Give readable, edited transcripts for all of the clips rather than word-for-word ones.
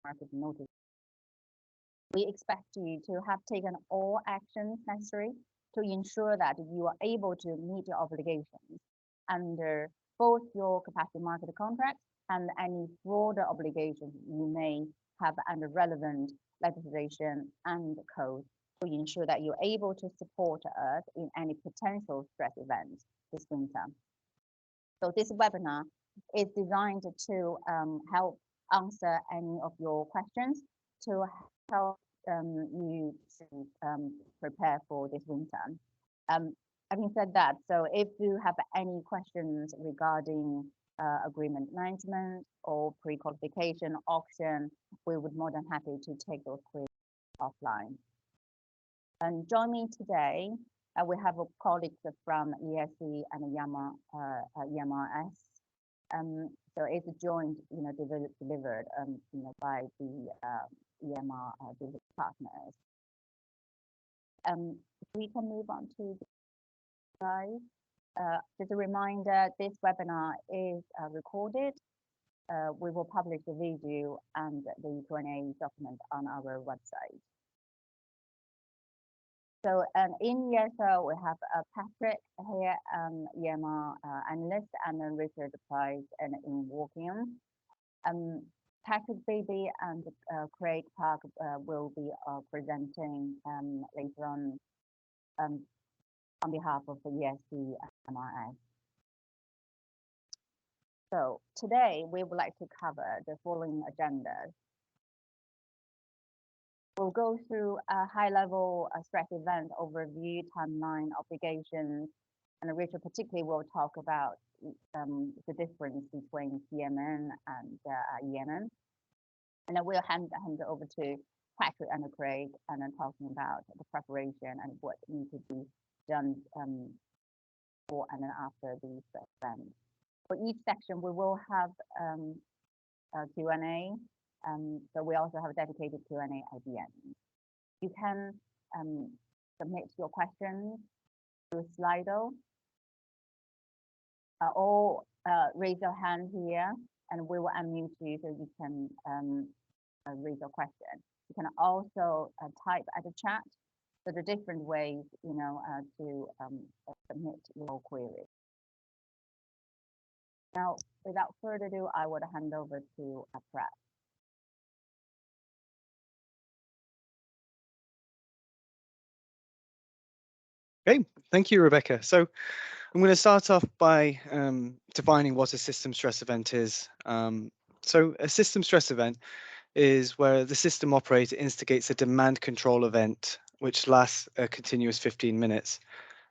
market notice. We expect you to have taken all actions necessary to ensure that you are able to meet your obligations under both your capacity market contract and any broader obligations you may have under relevant legislation and code to ensure that you're able to support us in any potential stress events this winter. So this webinar is designed to help answer any of your questions to help you to prepare for this winter. Having said that, so if you have any questions regarding agreement management or pre-qualification auction, we would more than happy to take those queries offline. And join me today, we have colleagues from ESC and EMRS. So it's joint, delivered, by the EMR partners. We can move on to the slide. Just a reminder, this webinar is recorded. We will publish the video and the Q&A document on our website. So in ESO, we have Patrick here, EMR analyst, and then Richard Price and in Wokium. Patrick Beebe and Craig Park will be presenting later on behalf of the ESC MRS. So today we would like to cover the following agendas. We'll go through a high-level stress event overview, timeline, obligations, and Richard particularly will talk about the difference between CMN and EMN. And then we'll hand over to Patrick and Craig, and then talking about the preparation and what needs to be done before and then after the stress event. For each section, we will have a Q&A. So we also have a dedicated Q&A at the end. You can submit your questions through Slido or raise your hand here, and we will unmute you so you can raise your question. You can also type at the chat. So there are different ways, to submit your query. Now, without further ado, I would hand over to Pratt. Okay, thank you, Rebecca. So I'm going to start off by defining what a system stress event is. So a system stress event is where the system operator instigates a demand control event which lasts a continuous 15 minutes.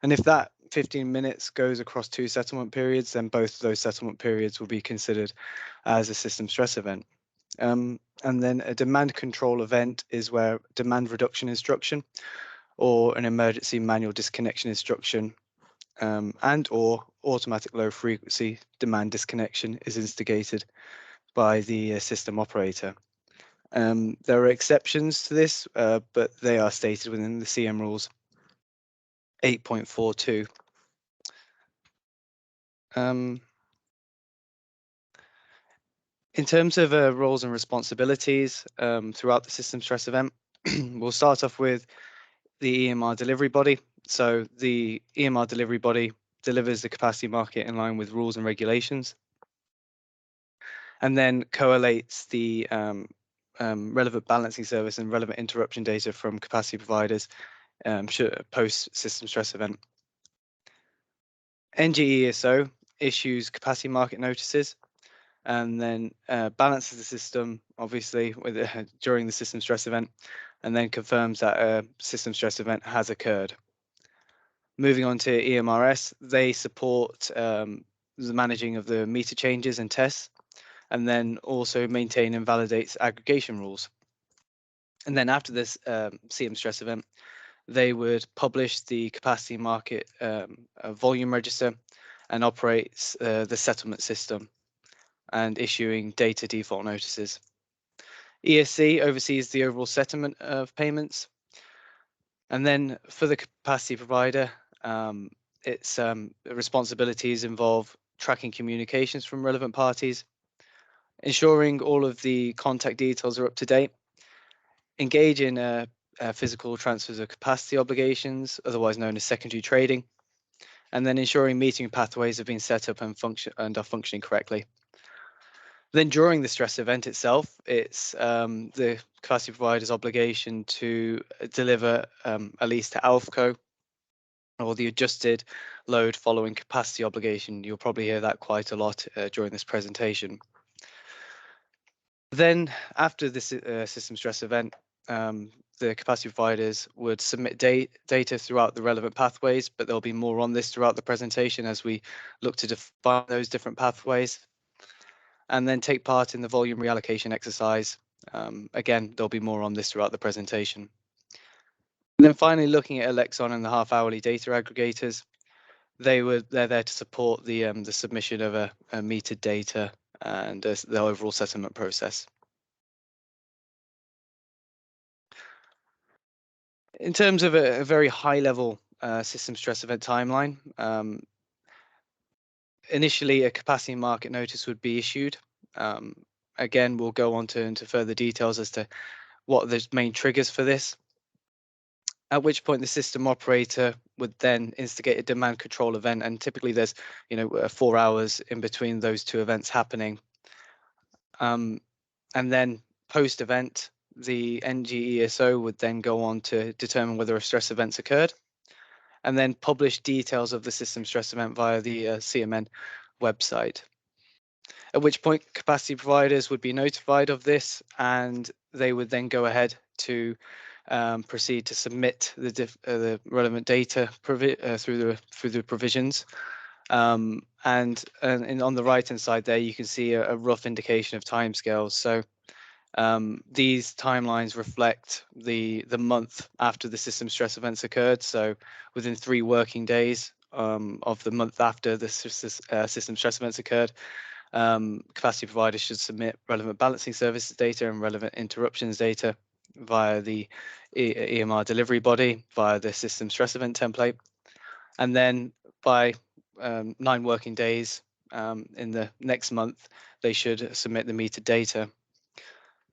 And if that 15 minutes goes across 2 settlement periods, then both of those settlement periods will be considered as a system stress event. And then a demand control event is where demand reduction instruction or an emergency manual disconnection instruction and or automatic low frequency demand disconnection is instigated by the system operator. There are exceptions to this, but they are stated within the CM rules 8.42. In terms of roles and responsibilities throughout the system stress event, we'll start off with the EMR delivery body. So the EMR delivery body delivers the capacity market in line with rules and regulations, and then collates the relevant balancing service and relevant interruption data from capacity providers post system stress event. NGESO issues capacity market notices and then balances the system, obviously, with during the system stress event, and then confirms that a system stress event has occurred. Moving on to EMRS, they support the managing of the meter changes and tests, and then also maintain and validates aggregation rules. And then after this CM stress event, they would publish the capacity market volume register and operates the settlement system and issuing data default notices. ESC oversees the overall settlement of payments. And then for the capacity provider, its responsibilities involve tracking communications from relevant parties, ensuring all of the contact details are up to date, engage in physical transfers of capacity obligations, otherwise known as secondary trading, and then ensuring metering pathways have been set up and are functioning correctly. Then during the stress event itself, it's the capacity provider's obligation to deliver at least to ALFCO, or the adjusted load following capacity obligation. You'll probably hear that quite a lot during this presentation. Then after this system stress event, the capacity providers would submit data throughout the relevant pathways, but there'll be more on this throughout the presentation as we look to define those different pathways, and then take part in the volume reallocation exercise. Again, there'll be more on this throughout the presentation. And then finally, looking at Elexon and the half-hourly data aggregators, they're there to support the submission of a metered data and the overall settlement process. In terms of a very high-level system stress event timeline, initially a capacity market notice would be issued. Again, we'll go on into further details as to what are the main triggers for this, at which point the system operator would then instigate a demand control event, and typically there's 4 hours in between those two events happening. And then post-event, the NGESO would then go on to determine whether a stress event's occurred, and then publish details of the system stress event via the CMN website. At which point capacity providers would be notified of this, and they would then go ahead to proceed to submit the relevant data through the provisions. And on the right hand side there, you can see a rough indication of timescales. So these timelines reflect the month after the system stress events occurred. So within 3 working days of the month after the system stress events occurred, capacity providers should submit relevant balancing services data and relevant interruptions data via the EMR delivery body via the system stress event template. And then by 9 working days in the next month, they should submit the metered data.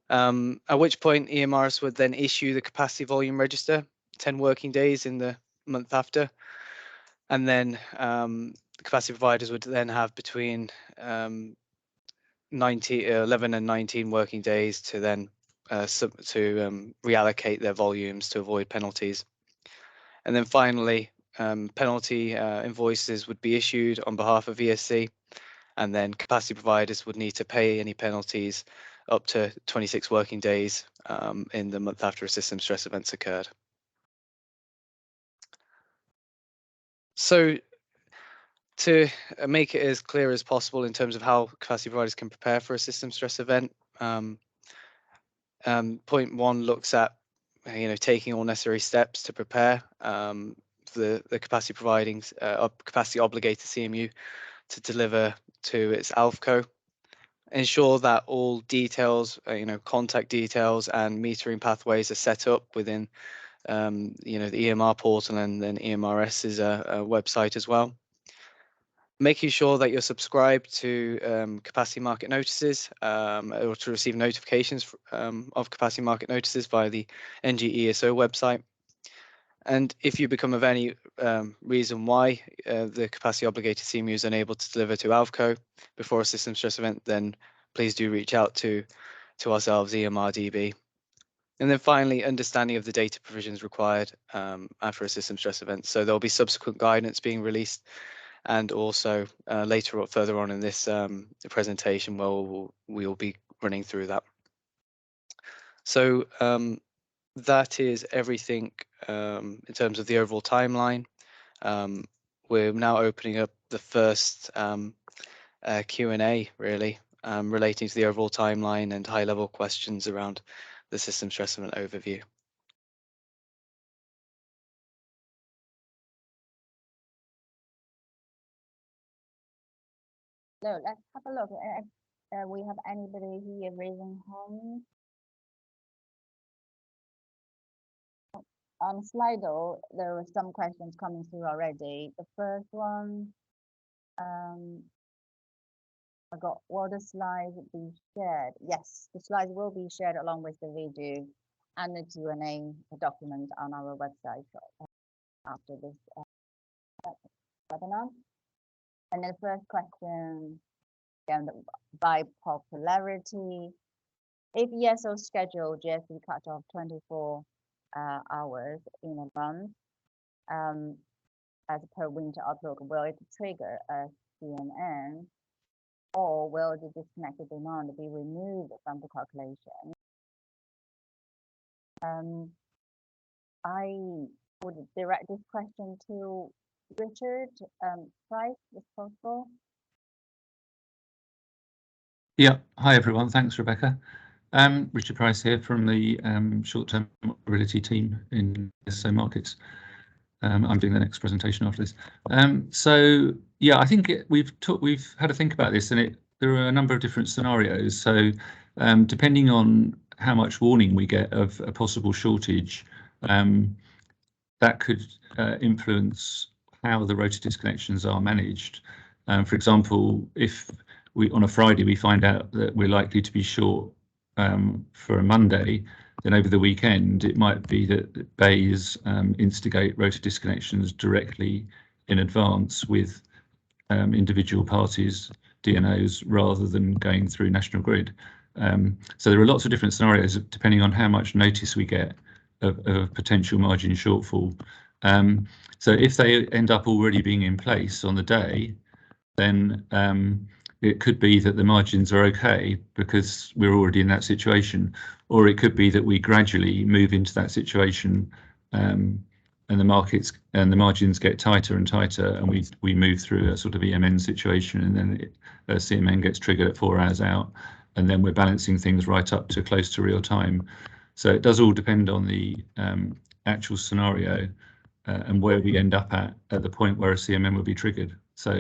At which point EMRs would then issue the capacity volume register 10 working days in the month after. And then capacity providers would then have between 11 and 19 working days to then reallocate their volumes to avoid penalties. And then finally, penalty invoices would be issued on behalf of ESC, and then capacity providers would need to pay any penalties up to 26 working days in the month after a system stress events occurred. So to make it as clear as possible in terms of how capacity providers can prepare for a system stress event, point 1 looks at taking all necessary steps to prepare the capacity capacity obligated CMU to deliver to its ALFCO. Ensure that all details, contact details and metering pathways are set up within the EMR portal and then EMRS's website as well. Making sure that you're subscribed to capacity market notices or to receive notifications of capacity market notices via the NGESO website. And if you become of any reason why the capacity obligated CMU is unable to deliver to ALFCO before a system stress event, then please do reach out to ourselves, EMRDB. And then finally, understanding of the data provisions required after a system stress event. So there'll be subsequent guidance being released, and also further on in this presentation, where we'll be running through that. So that is everything in terms of the overall timeline. We're now opening up the first Q&A, really, relating to the overall timeline and high-level questions around the system stress event overview. So let's have a look. We have anybody here raising hand? On Slido, there were some questions coming through already. The first one, Will the slides be shared? Yes, the slides will be shared along with the video and the Q&A document on our website after this webinar. And the first question, again, by popularity, if ESO schedule GSV cut off 24 hours in advance, as per winter outlook, will it trigger a CMN, or will the disconnected demand be removed from the calculation? I would direct this question to Richard Price, if possible. Yeah, hi everyone. Thanks, Rebecca. Richard Price here from the short-term mobility team in ESO Markets. I'm doing the next presentation after this. So yeah, I think we've had to think about this, and there are a number of different scenarios. So depending on how much warning we get of a possible shortage, that could influence how the rota disconnections are managed. For example, if on a Friday we find out that we're likely to be short for a Monday, then over the weekend it might be that BEIS instigate rota disconnections directly in advance with individual parties, DNOs, rather than going through National Grid. So there are lots of different scenarios depending on how much notice we get of a potential margin shortfall. So if they end up already being in place on the day, then it could be that the margins are okay because we're already in that situation, or it could be that we gradually move into that situation and the markets and the margins get tighter and tighter, and we move through a sort of EMN situation, and then CMN gets triggered at 4 hours out, and then we're balancing things right up to close to real time. So it does all depend on the actual scenario and where we end up at the point where a CMN would be triggered. So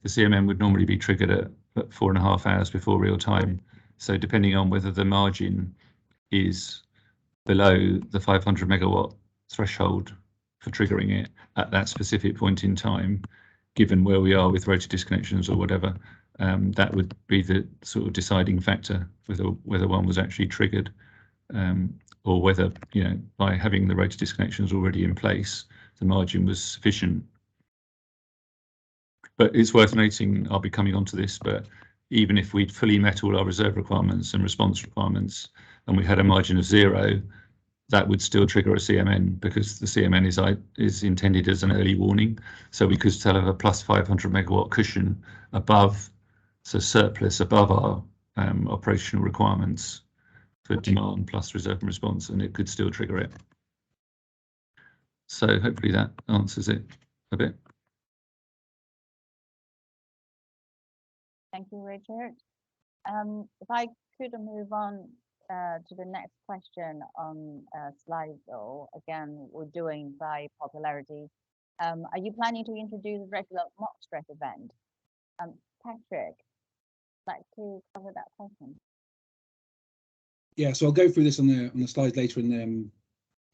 the CMN would normally be triggered at 4.5 hours before real time. So depending on whether the margin is below the 500 megawatt threshold for triggering it at that specific point in time, given where we are with rota disconnections or whatever, that would be the sort of deciding factor whether one was actually triggered, or whether, by having the rota disconnections already in place, the margin was sufficient. But it's worth noting, I'll be coming on to this, but even if we'd fully met all our reserve requirements and response requirements and we had a margin of 0, that would still trigger a CMN because the CMN is intended as an early warning. So we could still have a plus 500 megawatt cushion above, so surplus above our operational requirements for demand plus reserve and response, and it could still trigger it. So hopefully that answers it a bit. Thank you, Richard. If I could move on to the next question on Slido. Again, we're doing by popularity. Are you planning to introduce a regular mock stress event? Patrick, like to cover that question? Yeah, so I'll go through this on the slides later in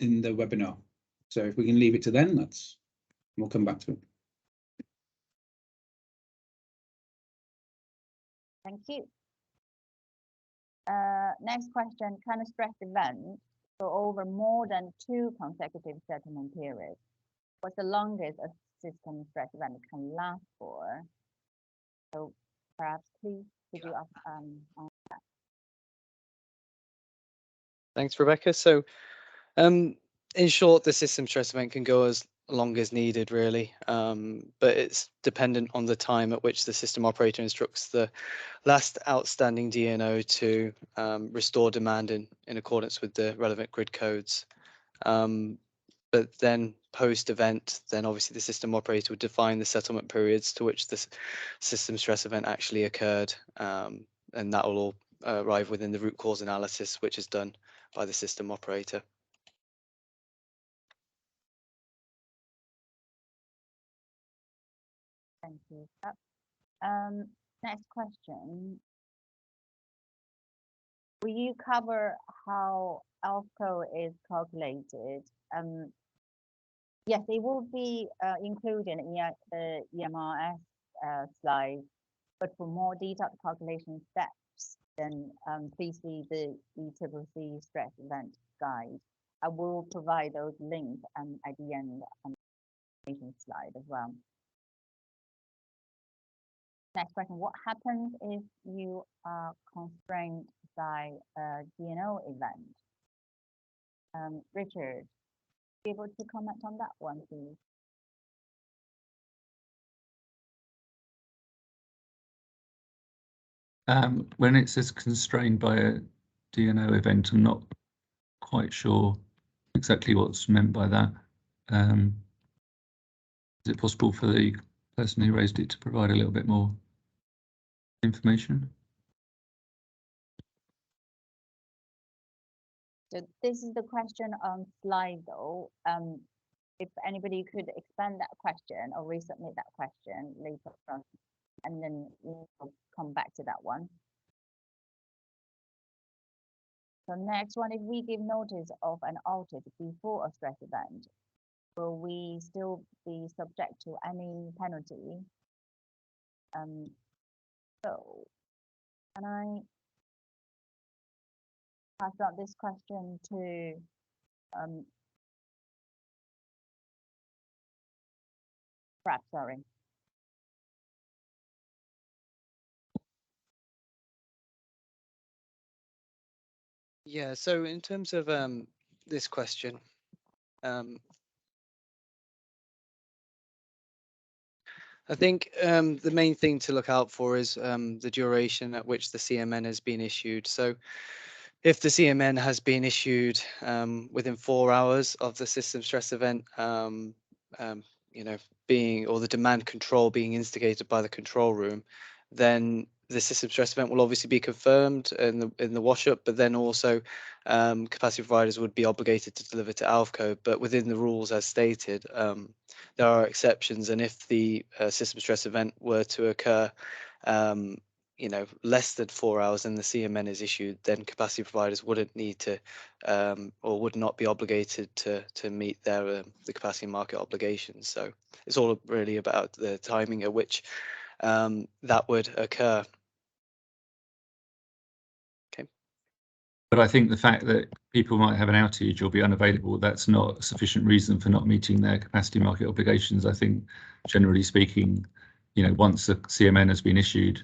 the webinar. So if we can leave it to then, we'll come back to it. Thank you. Next question, can a stress event go over more than 2 consecutive settlement periods? What's the longest a system stress event can last for? So perhaps please could you answer that? Thanks, Rebecca. So in short, the system stress event can go as long as needed, really, but it's dependent on the time at which the system operator instructs the last outstanding DNO to restore demand in accordance with the relevant grid codes. But then post-event, then obviously the system operator would define the settlement periods to which the system stress event actually occurred, and that will all arrive within the root cause analysis, which is done by the system operator. Thank you. Next question. Will you cover how ALFCO is calculated? Yes, it will be included in the EMRS slide. But for more detailed calculation steps, then please see the ECCC stress event guide. I will provide those links at the end on the slide as well. Next question, what happens if you are constrained by a DNO event? Richard, be able to comment on that one, please? When it says constrained by a DNO event, I'm not quite sure exactly what's meant by that. Is it possible for the person who raised it to provide a little bit more information? So this is the question on Slido. If anybody could expand that question or resubmit that question later on, and then we'll come back to that one. So next one, if we give notice of an outage before a stress event, will we still be subject to any penalty? So can I pass on this question to Brad, sorry. Yeah, so in terms of this question, I think the main thing to look out for is the duration at which the CMN has been issued. So if the CMN has been issued within 4 hours of the system stress event, you know, being, or the demand control being instigated by the control room, then the system stress event will obviously be confirmed in the wash-up, but then also capacity providers would be obligated to deliver to ALFCO. But within the rules as stated, there are exceptions, and if the system stress event were to occur, you know, less than 4 hours and the CMN is issued, then capacity providers wouldn't need to or would not be obligated to meet their the capacity market obligations. So it's all really about the timing at which that would occur. Okay. But I think the fact that people might have an outage or be unavailable, that's not a sufficient reason for not meeting their capacity market obligations. I think, generally speaking, you know, once the CMN has been issued,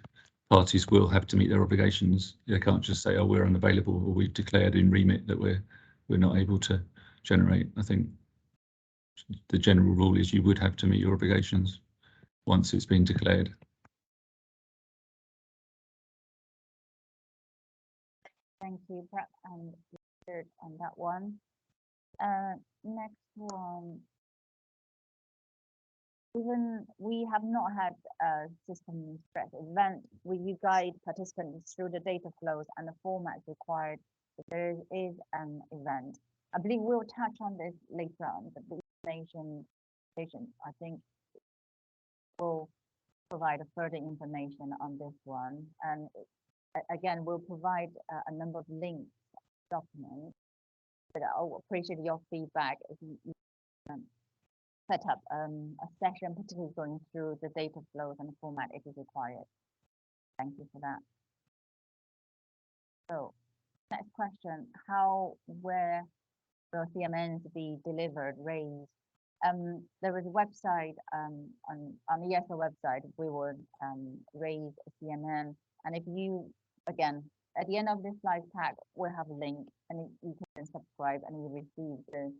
parties will have to meet their obligations. They can't just say, oh, we're unavailable, or we've declared in remit that we're not able to generate. I think the general rule is you would have to meet your obligations once it's been declared. Thank you, Brett and Richard, on that one. Next one. Even we have not had a system stress event, will you guide participants through the data flows and the formats required if there is an event? I believe we'll touch on this later on, but the information, I think, will provide further information on this one. And again, we'll provide a number of links, documents, but I'll appreciate your feedback if you set up a session, particularly going through the data flows and format if it's required. Thank you for that. So next question, how, where will CMNs be delivered, raised? There is a website on the ESO website, we will raise a CMN. And if you, again, at the end of this slide tag, we'll have a link and you can subscribe and you receive the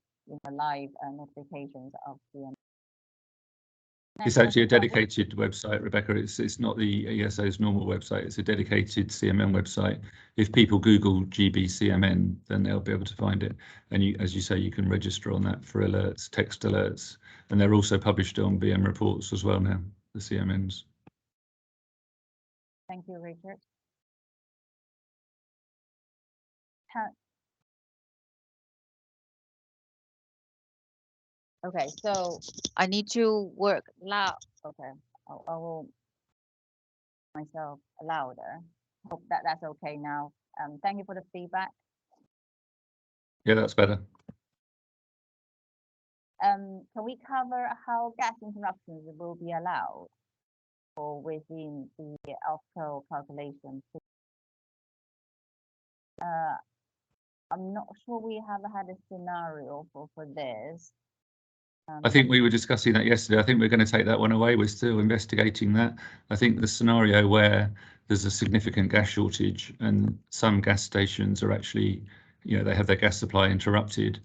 live notifications of CMN. It's actually a dedicated website, Rebecca. It's not the ESO's normal website. It's a dedicated CMN website. If people Google GBCMN, then they'll be able to find it. And you, as you say, you can register on that for alerts, text alerts, and they're also published on BM reports as well now, the CMNs. Thank you, Richard. Okay, so I need to work loud. Okay, I will myself louder. Hope that's okay now. Thank you for the feedback. Yeah, that's better. Can we cover how gas interruptions will be allowed? or within the ALCO calculation. I'm not sure we have had a scenario for this. I think we were discussing that yesterday. I think we're going to take that one away. We're still investigating that. I think the scenario where there's a significant gas shortage and some gas stations are actually, they have their gas supply interrupted.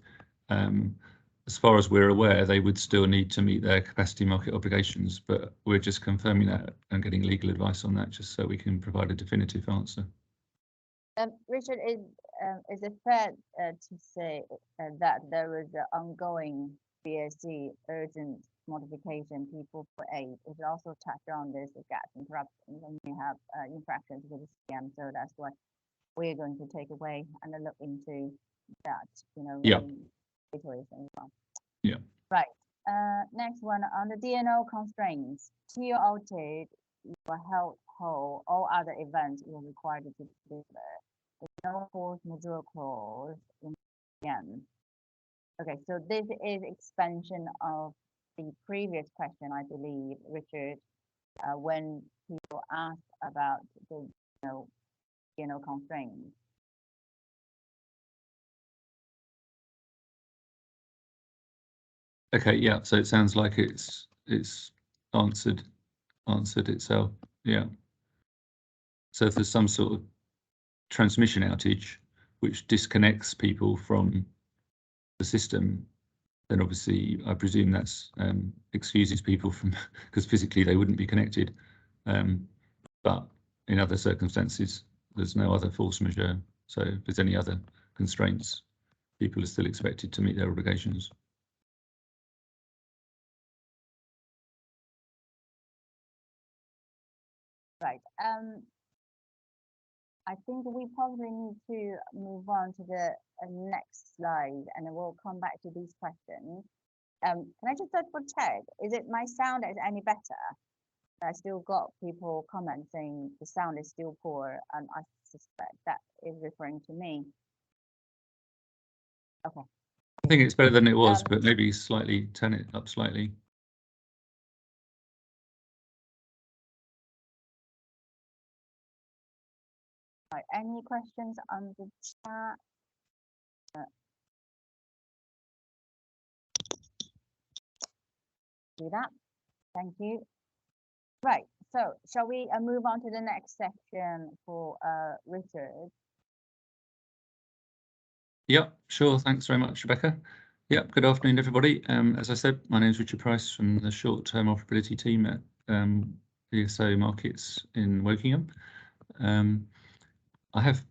As far as we're aware, they would still need to meet their capacity market obligations, but we're just confirming that and getting legal advice on that just so we can provide a definitive answer. Richard, is it fair to say that there is an ongoing BSC urgent modification P448? It also touched on this gas interruption when we have infractions with the CM, so that's what we're going to take away and look into that, Yeah. situation as well. Yeah. Right. Next one, on the DNO constraints, TO outage, you are held whole, all other events you're required to deliver. No force majeure clause in again. Okay, so this is expansion of the previous question, I believe, Richard, when people ask about the constraints. Okay, yeah. So it sounds like it's answered itself. Yeah. So if there's some sort of transmission outage which disconnects people from the system, then obviously I presume that's excuses people from, because physically they wouldn't be connected. But in other circumstances, there's no other force majeure. So if there's any other constraints, people are still expected to meet their obligations. Right. I think we probably need to move on to the next slide, and then we'll come back to these questions. Can I just double check? Is it my sound is any better? I still got people comment saying the sound is still poor, and I suspect that is referring to me. Okay. I think it's better than it was, but maybe slightly turn it up slightly. Right, any questions on the chat? Do that. Thank you. Right, so shall we move on to the next section for Richard? Yeah, sure. Thanks very much, Rebecca. Yeah, good afternoon, everybody. As I said, my name is Richard Price from the short-term operability team at ESO Markets in Wokingham. I have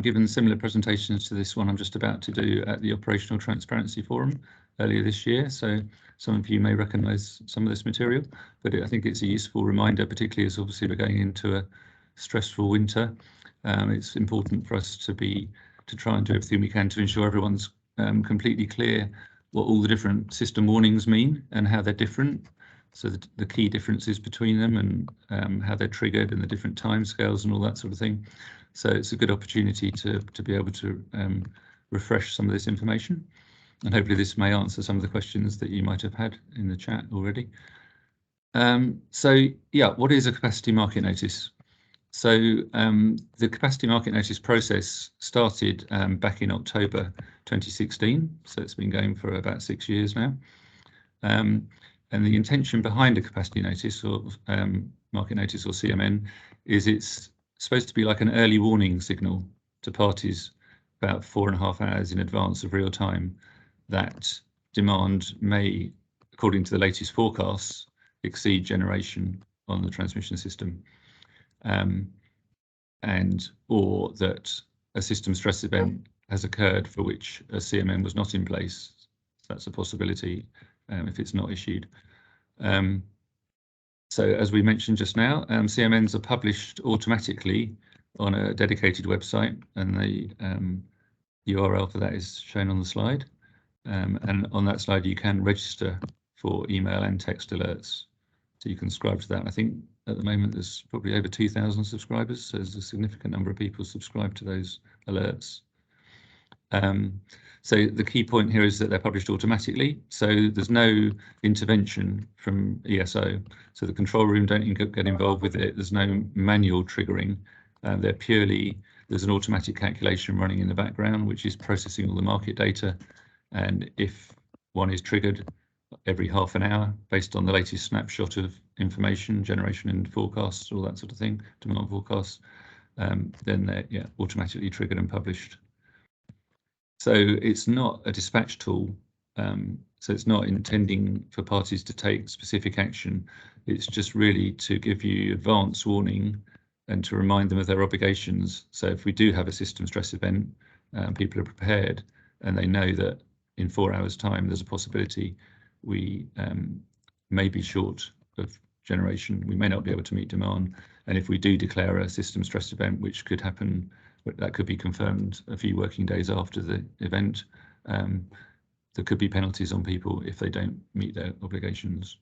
given similar presentations to this one I'm just about to do at the Operational Transparency Forum earlier this year, so some of you may recognise some of this material, but I think it's a useful reminder, particularly as obviously we're going into a stressful winter. It's important for us to try and do everything we can to ensure everyone's completely clear what all the different system warnings mean and how they're different. So the key differences between them and how they're triggered and the different timescales and all that sort of thing. So it's a good opportunity to be able to refresh some of this information. And hopefully this may answer some of the questions that you might have had in the chat already. So yeah, what is a capacity market notice? So the capacity market notice process started back in October 2016. So it's been going for about 6 years now. And the intention behind a capacity notice or market notice or CMN is it's supposed to be like an early warning signal to parties about 4.5 hours in advance of real time that demand may, according to the latest forecasts, exceed generation on the transmission system. Or that a system stress event has occurred for which a CMN was not in place. So that's a possibility if it's not issued. So as we mentioned just now, CMNs are published automatically on a dedicated website, and the URL for that is shown on the slide. And on that slide, you can register for email and text alerts. So you can subscribe to that. I think at the moment there's probably over 2,000 subscribers, so there's a significant number of people subscribed to those alerts. So the key point here is that they're published automatically. So there's no intervention from ESO. So the control room don't get involved with it. There's no manual triggering. They're purely, there's an automatic calculation running in the background, which is processing all the market data. And if one is triggered every half an hour based on the latest snapshot of information, generation and forecasts, all that sort of thing, demand forecasts, then they're automatically triggered and published. So it's not a dispatch tool, so it's not intending for parties to take specific action. It's just really to give you advance warning and to remind them of their obligations. So if we do have a system stress event, people are prepared and they know that in 4 hours' time there's a possibility we may be short of generation. We may not be able to meet demand. And if we do declare a system stress event, which could happen, that could be confirmed a few working days after the event, there could be penalties on people if they don't meet their obligations.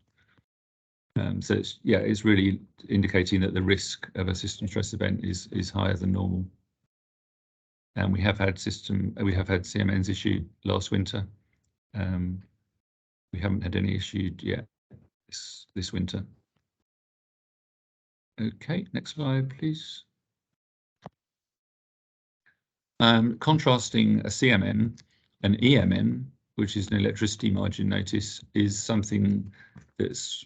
So it's really indicating that the risk of a system stress event is higher than normal. And we have had CMNs issued last winter. We haven't had any issued yet this winter. Okay, next slide, please. Contrasting a CMN, an EMN, which is an electricity margin notice, is something that's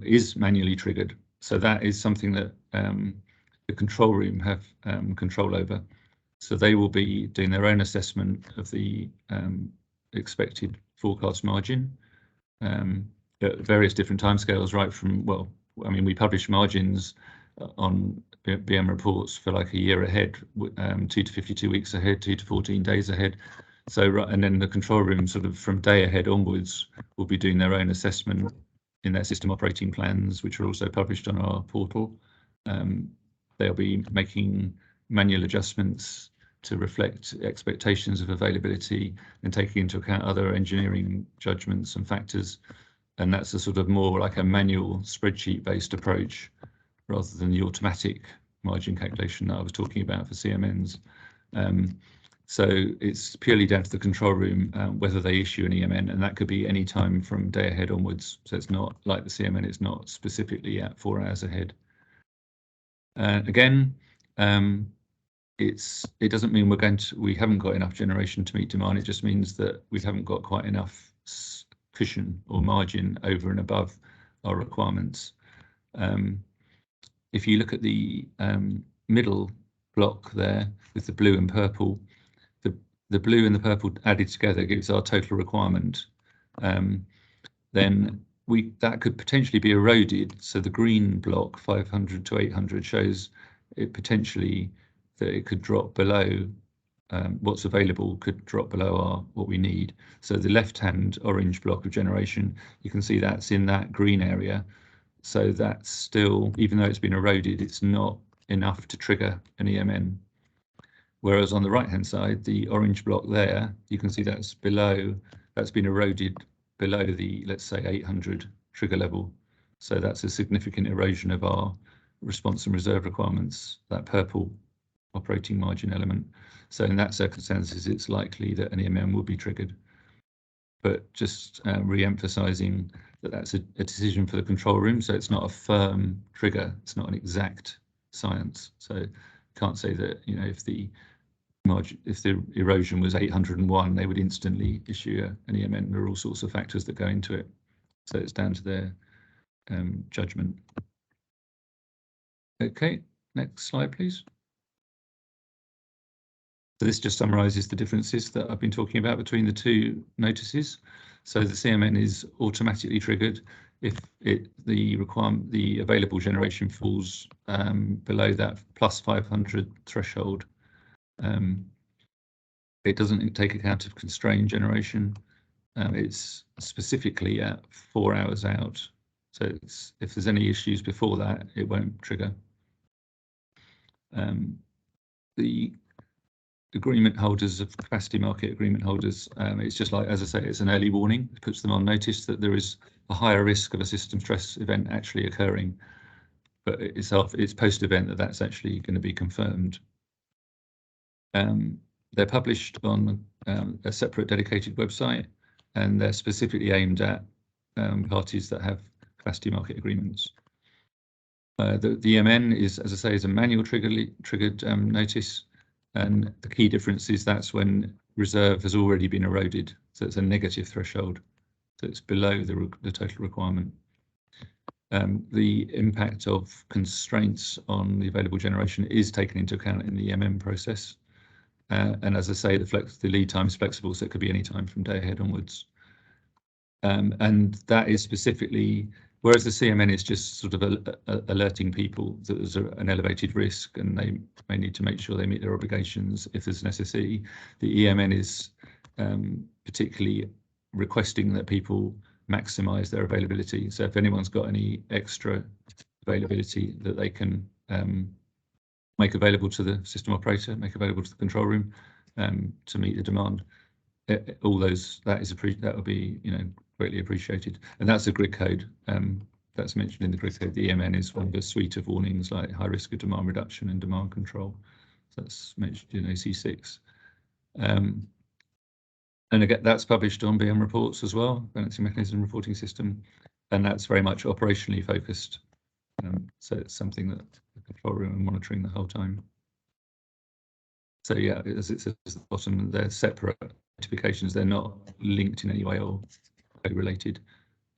is manually triggered. So that is something that the control room have control over. So they will be doing their own assessment of the expected forecast margin at various different timescales, right from, well, I mean, we publish margins on BM reports for like a year ahead, 2 to 52 weeks ahead, 2 to 14 days ahead. So, and then the control room sort of from day ahead onwards will be doing their own assessment in their system operating plans, which are also published on our portal. They'll be making manual adjustments to reflect expectations of availability and taking into account other engineering judgments and factors. And that's a sort of more like a manual spreadsheet based approach rather than the automatic margin calculation that I was talking about for CMNs. So it's purely down to the control room whether they issue an EMN, and that could be any time from day ahead onwards. So it's not like the CMN, it's not specifically at 4 hours ahead. Again, it doesn't mean we haven't got enough generation to meet demand. It just means that we haven't got quite enough cushion or margin over and above our requirements. If you look at the middle block there with the blue and purple, the blue and the purple added together gives our total requirement. Then that could potentially be eroded. So the green block 500 to 800 shows it potentially that it could drop below what's available, could drop below what we need. So the left-hand orange block of generation, you can see that's in that green area. So that's still, even though it's been eroded, it's not enough to trigger an EMN. Whereas on the right-hand side, the orange block there, you can see that's been eroded below the, let's say, 800 trigger level. So that's a significant erosion of our response and reserve requirements, that purple operating margin element. So in that circumstances, it's likely that an EMN will be triggered. But just re-emphasising that that's a decision for the control room. So it's not a firm trigger. It's not an exact science. So can't say that, you know, if the erosion was 801, they would instantly issue an EMN. There are all sorts of factors that go into it. So it's down to their judgment. Okay, next slide, please. So this just summarises the differences that I've been talking about between the two notices. So the CMN is automatically triggered if the available generation falls below that plus 500 threshold. It doesn't take account of constrained generation. It's specifically at 4 hours out. So if there's any issues before that, it won't trigger. The agreement holders of capacity market agreement holders, it's just like, as I say, it's an early warning. It puts them on notice that there is a higher risk of a system stress event actually occurring, but it's post-event that's actually going to be confirmed. they're published on a separate dedicated website, and they're specifically aimed at parties that have capacity market agreements. The EMN is, as I say, is a manual triggered notice, and the key difference is that's when reserve has already been eroded, so it's a negative threshold, so it's below the total requirement. The impact of constraints on the available generation is taken into account in the EMN process, and as I say, the lead time is flexible, so it could be any time from day ahead onwards. And that is specifically, whereas the CMN is just sort of alerting people that there's an elevated risk and they may need to make sure they meet their obligations if there's necessity. The EMN is particularly requesting that people maximise their availability. So if anyone's got any extra availability that they can make available to the system operator, make available to the control room to meet the demand, all those, that would be, you know, greatly appreciated. And that's a grid code that's mentioned in the grid code. The EMN is one of a suite of warnings like high risk of demand reduction and demand control. So that's mentioned in AC6. And again, that's published on BM reports as well, Balancing Mechanism Reporting System, and that's very much operationally focused. So it's something that the control room are monitoring the whole time. So yeah, as it says at the bottom, they're separate notifications. They're not linked in any way or related.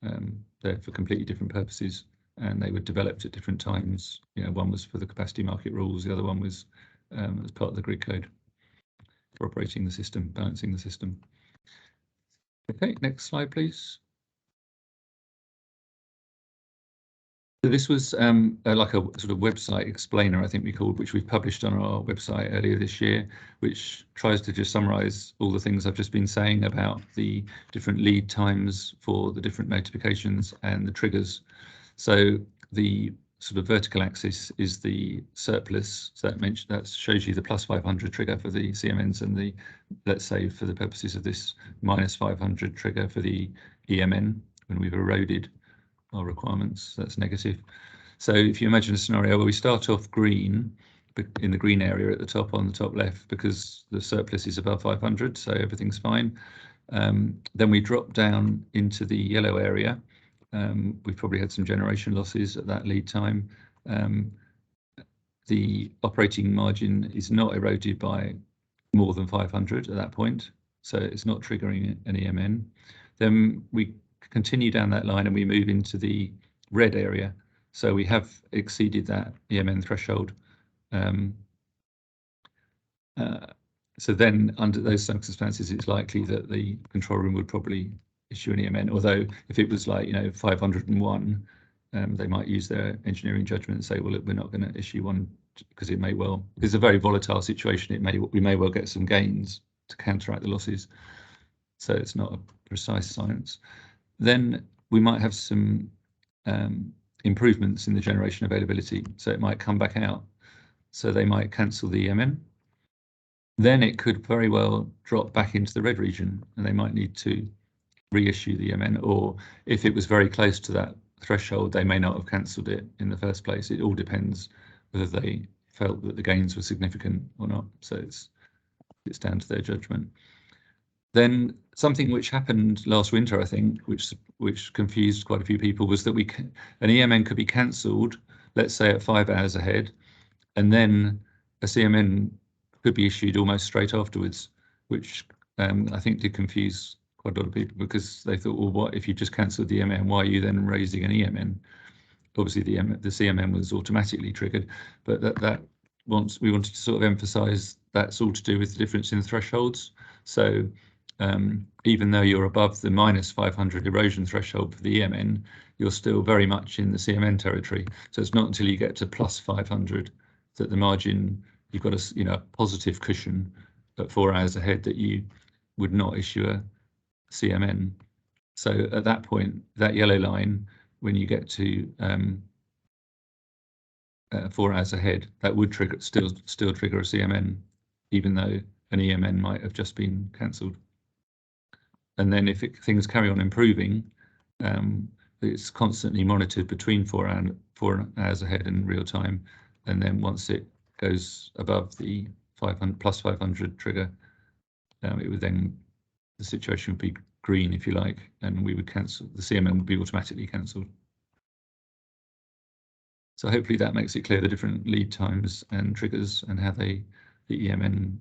They're for completely different purposes, and they were developed at different times. You know, one was for the capacity market rules, the other one was as part of the grid code for operating the system, balancing the system. Okay, next slide, please. So this was like a sort of website explainer, I think we called, which we've published on our website earlier this year, which tries to just summarize all the things I've just been saying about the different lead times for the different notifications and the triggers. So the sort of vertical axis is the surplus, so that shows you the plus 500 trigger for the CMNs and the, let's say for the purposes of this, minus 500 trigger for the EMN when we've eroded our requirements. That's negative. So if you imagine a scenario where we start off green, in the green area at the top on the top left, because the surplus is above 500, so everything's fine. Then we drop down into the yellow area. We've probably had some generation losses at that lead time. The operating margin is not eroded by more than 500 at that point, so it's not triggering an EMN. Then we continue down that line and we move into the red area. So we have exceeded that EMN threshold. So then under those circumstances, it's likely that the control room would probably issue an EMN, although if it was like, you know, 501, they might use their engineering judgment and say, well, we're not going to issue one because it may well, it's a very volatile situation. We may well get some gains to counteract the losses. So it's not a precise science. Then we might have some improvements in the generation availability. So it might come back out. So they might cancel the EMN. Then it could very well drop back into the red region and they might need to reissue the EMN, or if it was very close to that threshold, they may not have cancelled it in the first place. It all depends whether they felt that the gains were significant or not. So it's down to their judgment. Then something which happened last winter, I think, which confused quite a few people, was that an EMN could be cancelled, let's say at 5 hours ahead, and then a CMN could be issued almost straight afterwards, which I think did confuse quite a lot of people, because they thought, well, what if you just cancelled the EMN? Why are you then raising an EMN? Obviously, the CMN was automatically triggered, but we wanted to sort of emphasise that's all to do with the difference in the thresholds. So even though you're above the minus 500 erosion threshold for the EMN, you're still very much in the CMN territory. So it's not until you get to plus 500 that the margin, you've got a positive cushion at 4 hours ahead that you would not issue a CMN. So at that point, that yellow line, when you get to 4 hours ahead, that would still trigger a CMN, even though an EMN might have just been cancelled. And then if things carry on improving, it's constantly monitored between 4 hours ahead and real time. And then once it goes above the plus 500 trigger, it would then, the situation would be green, if you like, and we would cancel, the CMN would be automatically cancelled. So hopefully that makes it clear the different lead times and triggers and how the EMN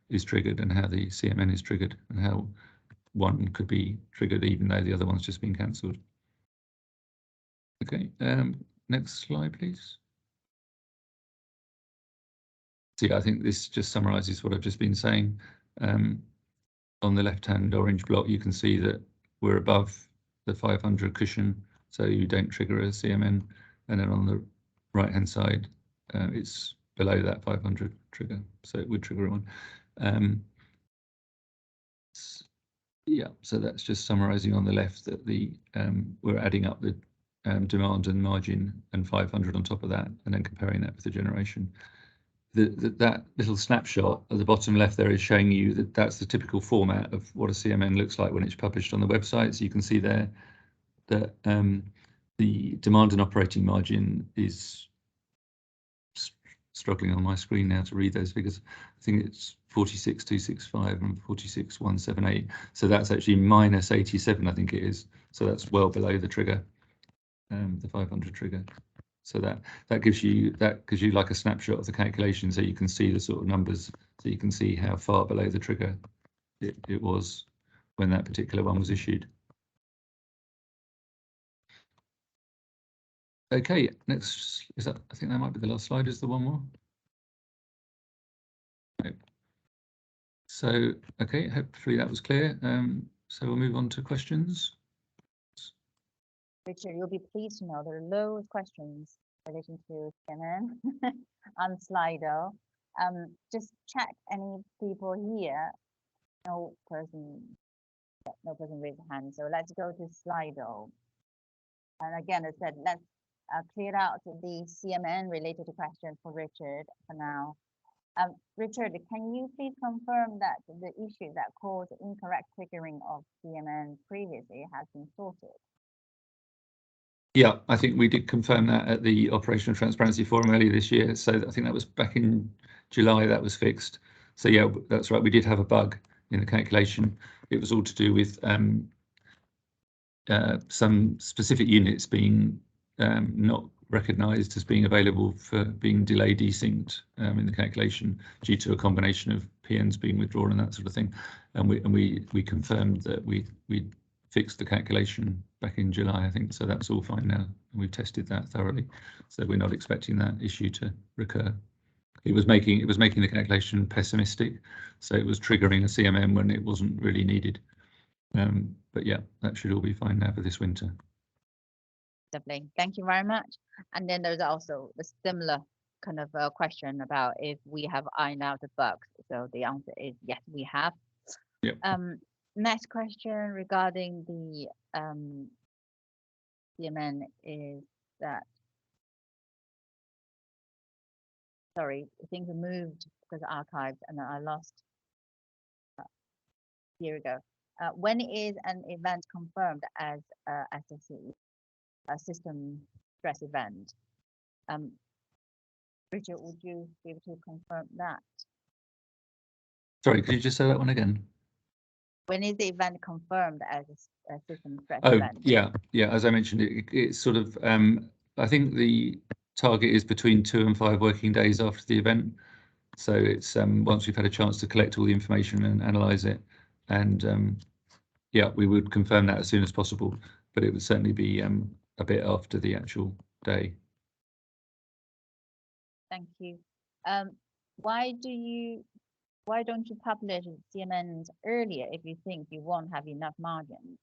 is triggered and how the CMN is triggered and how one could be triggered even though the other one's just been cancelled. Okay, next slide, please. So yeah, I think this just summarises what I've just been saying. On the left-hand orange block, you can see that we're above the 500 cushion, so you don't trigger a CMN. And then on the right-hand side, it's below that 500 trigger, so it would trigger one. Yeah, so that's just summarising on the left that the we're adding up the demand and margin and 500 on top of that, and then comparing that with the generation. That little snapshot at the bottom left there is showing you that that's the typical format of what a CMN looks like when it's published on the website. So you can see there that the demand and operating margin is struggling on my screen now to read those figures. I think it's 46,265 and 46,178. So that's actually minus 87, I think it is. So that's well below the trigger, the 500 trigger. So that gives you like a snapshot of the calculation, so you can see the sort of numbers, so you can see how far below the trigger it was when that particular one was issued. Okay, next is that. I think that might be the last slide. Is the one more? Okay. So okay, hopefully that was clear. So we'll move on to questions. Richard, you'll be pleased to know there are loads of questions in relation to CMN on Slido. Just check any people here. No person raised a hand. So let's go to Slido. And again, I said, let's clear out the CMN related questions for Richard for now. Richard, can you please confirm that the issue that caused incorrect triggering of CMN previously has been sorted? Yeah, I think we did confirm that at the Operational Transparency Forum earlier this year. So I think that was back in July that was fixed. So yeah, that's right. We did have a bug in the calculation. It was all to do with some specific units being not recognised as being available for being delay desynced in the calculation due to a combination of PNs being withdrawn and that sort of thing. And we confirmed that we fixed the calculation back in July, I think, so that's all fine now. We've tested that thoroughly, so we're not expecting that issue to recur. It was making the calculation pessimistic, so it was triggering a CMN when it wasn't really needed. But yeah, that should all be fine now for this winter. Lovely, thank you very much. And then there's also a similar kind of question about if we have ironed out the bugs. So the answer is yes, we have. Yep. Next question regarding the CMN is that, sorry, things are moved because archived and I lost here we go. When is an event confirmed as SSE, a system stress event? Richard, would you be able to confirm that? Sorry, could you just say that one again? When is the event confirmed as a system stress event? Oh, yeah. As I mentioned, it's sort of, I think the target is between 2 and 5 working days after the event. So it's once we've had a chance to collect all the information and analyse it. And yeah, we would confirm that as soon as possible, but it would certainly be a bit after the actual day. Thank you. Why don't you publish CMNs earlier if you think you won't have enough margin?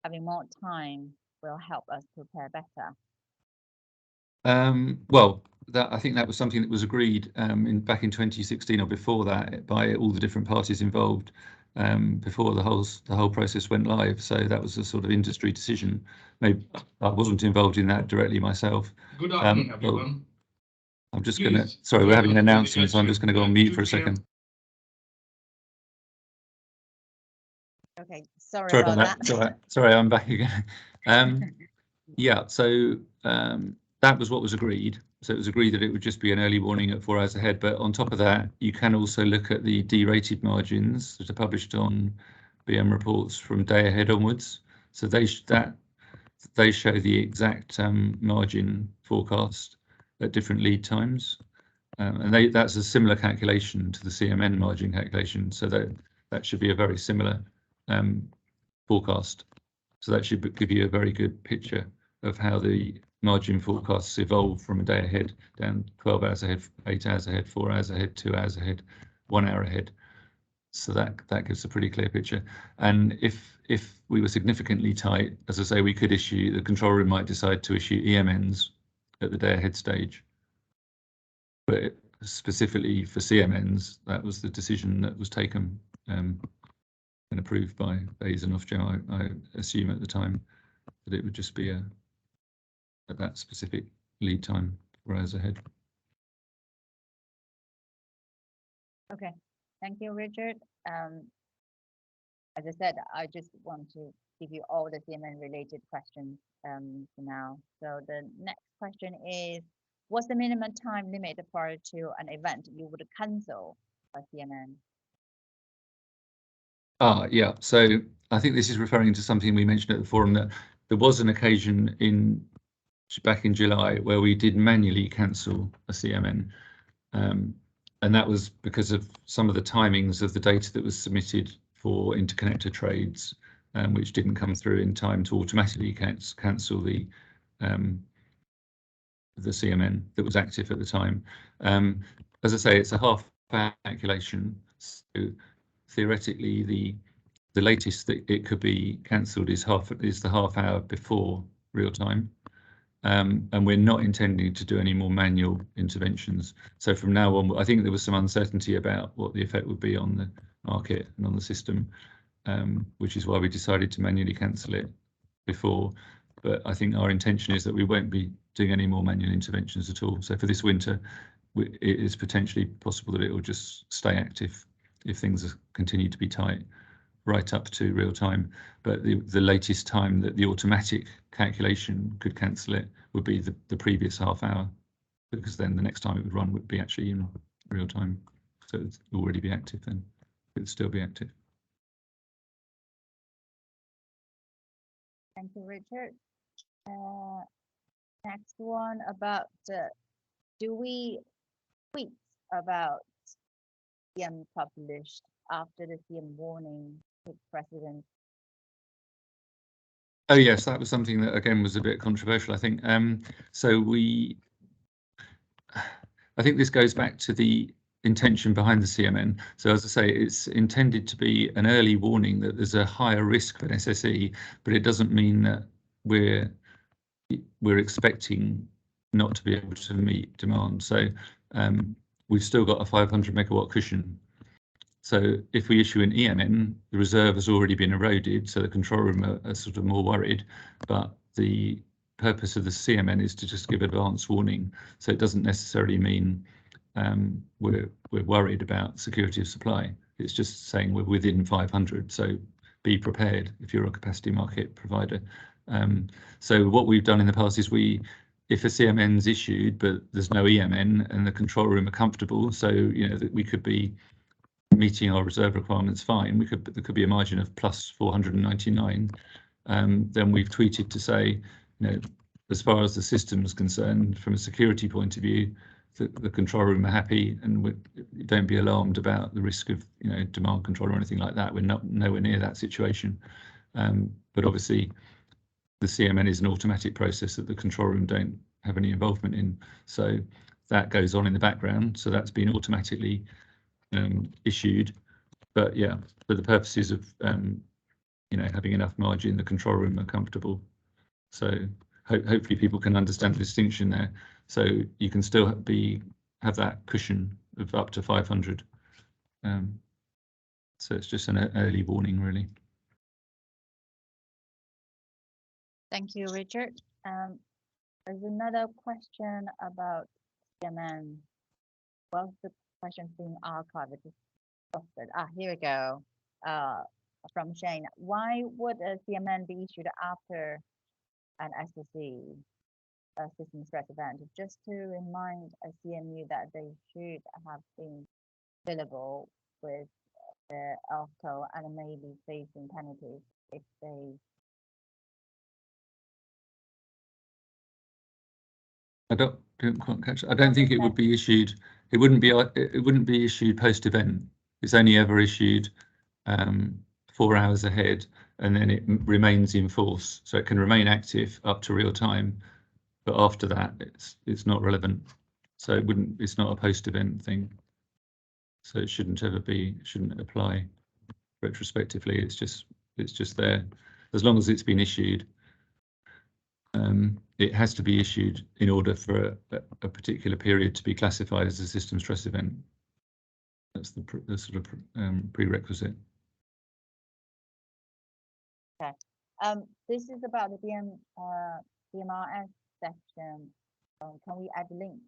Having more time will help us prepare better. Well, I think that was something that was agreed back in 2016 or before that by all the different parties involved before the whole process went live. So that was a sort of industry decision. Maybe I wasn't involved in that directly myself. Good afternoon, everyone. Well, I'm just going to, sorry, we're having an announcement, so I'm just going to go on mute for a second. Okay, sorry about that. Sorry, I'm back again. Yeah, so that was what was agreed. So it was agreed that it would just be an early warning at 4 hours ahead. But on top of that, you can also look at the derated margins that are published on BM reports from day ahead onwards. So they show the exact margin forecast at different lead times. And that's a similar calculation to the CMN margin calculation. So that should be a very similar forecast. So that should give you a very good picture of how the margin forecasts evolve from a day ahead, down 12 hours ahead, 8 hours ahead, 4 hours ahead, 2 hours ahead, 1 hour ahead. So that gives a pretty clear picture. And if we were significantly tight, as I say, we could issue, the control room might decide to issue EMNs at the day ahead stage. But specifically for CMNs, that was the decision that was taken and approved by Bayes and Ofgem, I assume at the time, that it would just be at that specific lead time 4 hours ahead. Okay, thank you, Richard. As I said, I just want to give you all the CMN related questions for now. So the next question is, what's the minimum time limit prior to an event you would cancel a CMN? Yeah, so I think this is referring to something we mentioned at the forum, that there was an occasion back in July where we did manually cancel a CMN. And that was because of some of the timings of the data that was submitted for interconnector trades, which didn't come through in time to automatically cancel the CMN that was active at the time. As I say, it's a half-hour calculation. So theoretically, the latest that it could be cancelled is the half hour before real time. And we're not intending to do any more manual interventions. So from now on, I think there was some uncertainty about what the effect would be on the market and on the system, which is why we decided to manually cancel it before. But I think our intention is that we won't be doing any more manual interventions at all. So for this winter, it is potentially possible that it will just stay active if things continue to be tight right up to real time. But the latest time that the automatic calculation could cancel it would be the previous half hour, because then the next time it would run would be actually in real time. So it would already be active then. It would still be active. Thank you, Richard. Next one about do we tweet about CM published after the CM warning took precedence? Oh yes, that was something that again was a bit controversial, I think. So I think this goes back to the intention behind the CMN. So as I say, it's intended to be an early warning that there's a higher risk of an SSE, but it doesn't mean that we're expecting not to be able to meet demand. So we've still got a 500 megawatt cushion. So if we issue an EMN, the reserve has already been eroded, so the control room are sort of more worried. But the purpose of the CMN is to just give advance warning. So it doesn't necessarily mean we're worried about security of supply. It's just saying we're within 500. So be prepared if you're a capacity market provider. So what we've done in the past is if a CMN's issued, but there's no EMN and the control room are comfortable, so that we could be meeting our reserve requirements fine, there could be a margin of plus 499. Then we've tweeted to say, as far as the system is concerned, from a security point of view, the control room are happy, and don't be alarmed about the risk of demand control or anything like that. We're nowhere near that situation. But obviously, the CMN is an automatic process that the control room don't have any involvement in. So that goes on in the background. So that's been automatically issued. But yeah, for the purposes of having enough margin, the control room are comfortable. So hopefully people can understand the distinction there. So you can still have that cushion of up to 500. So it's just an early warning, really. Thank you, Richard. There's another question about CMN. Well, the question's being archived. Here we go. From Shane. Why would a CMN be issued after an SSE? a system stress event, just to remind a CMU that they should have been available with the ALCO and maybe facing penalties if they. I didn't quite catch. I don't think it would be issued. It wouldn't be issued post-event. It's only ever issued 4 hours ahead, and then it remains in force. So it can remain active up to real time, but after that, it's not relevant. So it wouldn't. It's not a post-event thing. So it shouldn't apply retrospectively. It's just there as long as it's been issued. It has to be issued in order for a particular period to be classified as a system stress event. That's the sort of prerequisite. Okay. This is about the DMRS section. Can we add a link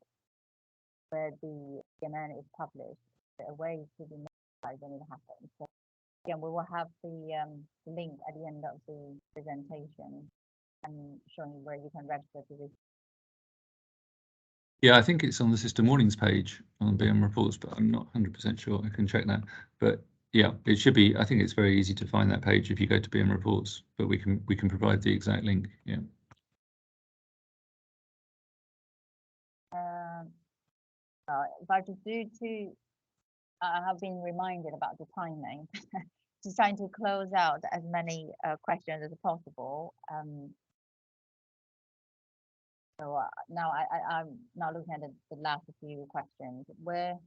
where the DMN is published, a way to be notified when it happens? So again, we will have the link at the end of the presentation and showing where you can register to this. Yeah, I think it's on the system warnings page on BM reports, but I'm not 100% sure. I can check that. But yeah, it should be. I think it's very easy to find that page if you go to BM reports, but we can provide the exact link. Yeah. If I just do to, I have been reminded about the timing. Just trying to close out as many questions as possible. So now I'm now looking at the last few questions where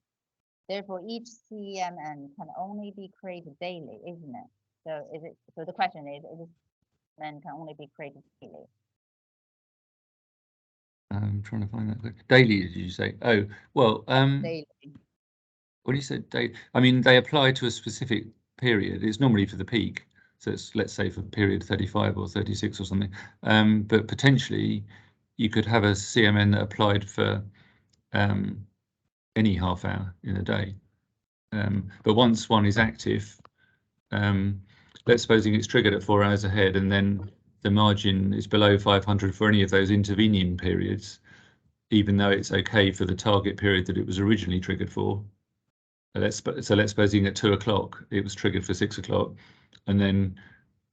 therefore each CMN can only be created daily, isn't it? So is it, so the question is CMN can only be created daily? I'm trying to find that. Daily, did you say? Oh, well, Daily. when you said daily, I mean, they apply to a specific period. It's normally for the peak. So it's, let's say, for period 35 or 36 or something. But potentially you could have a CMN that applied for any half hour in a day. But once one is active, let's supposing it's triggered at 4 hours ahead and then the margin is below 500 for any of those intervening periods, even though it's okay for the target period that it was originally triggered for. So let's supposing at 2 o'clock it was triggered for 6 o'clock, and then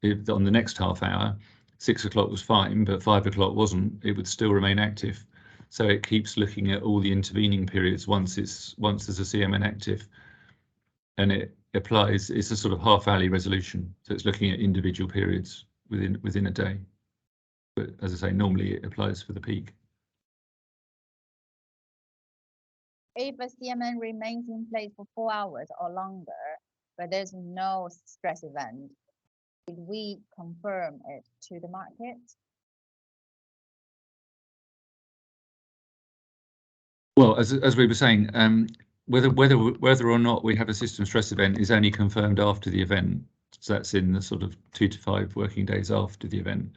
if on the next half hour 6 o'clock was fine but 5 o'clock wasn't, it would still remain active. So it keeps looking at all the intervening periods once there's a CMN active, and it applies. It's a sort of half-hourly resolution, so it's looking at individual periods within a day. But as I say, normally it applies for the peak. If a CMN remains in place for 4 hours or longer, but there's no stress event, did we confirm it to the market? Well, as we were saying, whether or not we have a system stress event is only confirmed after the event. So that's in the sort of 2 to 5 working days after the event.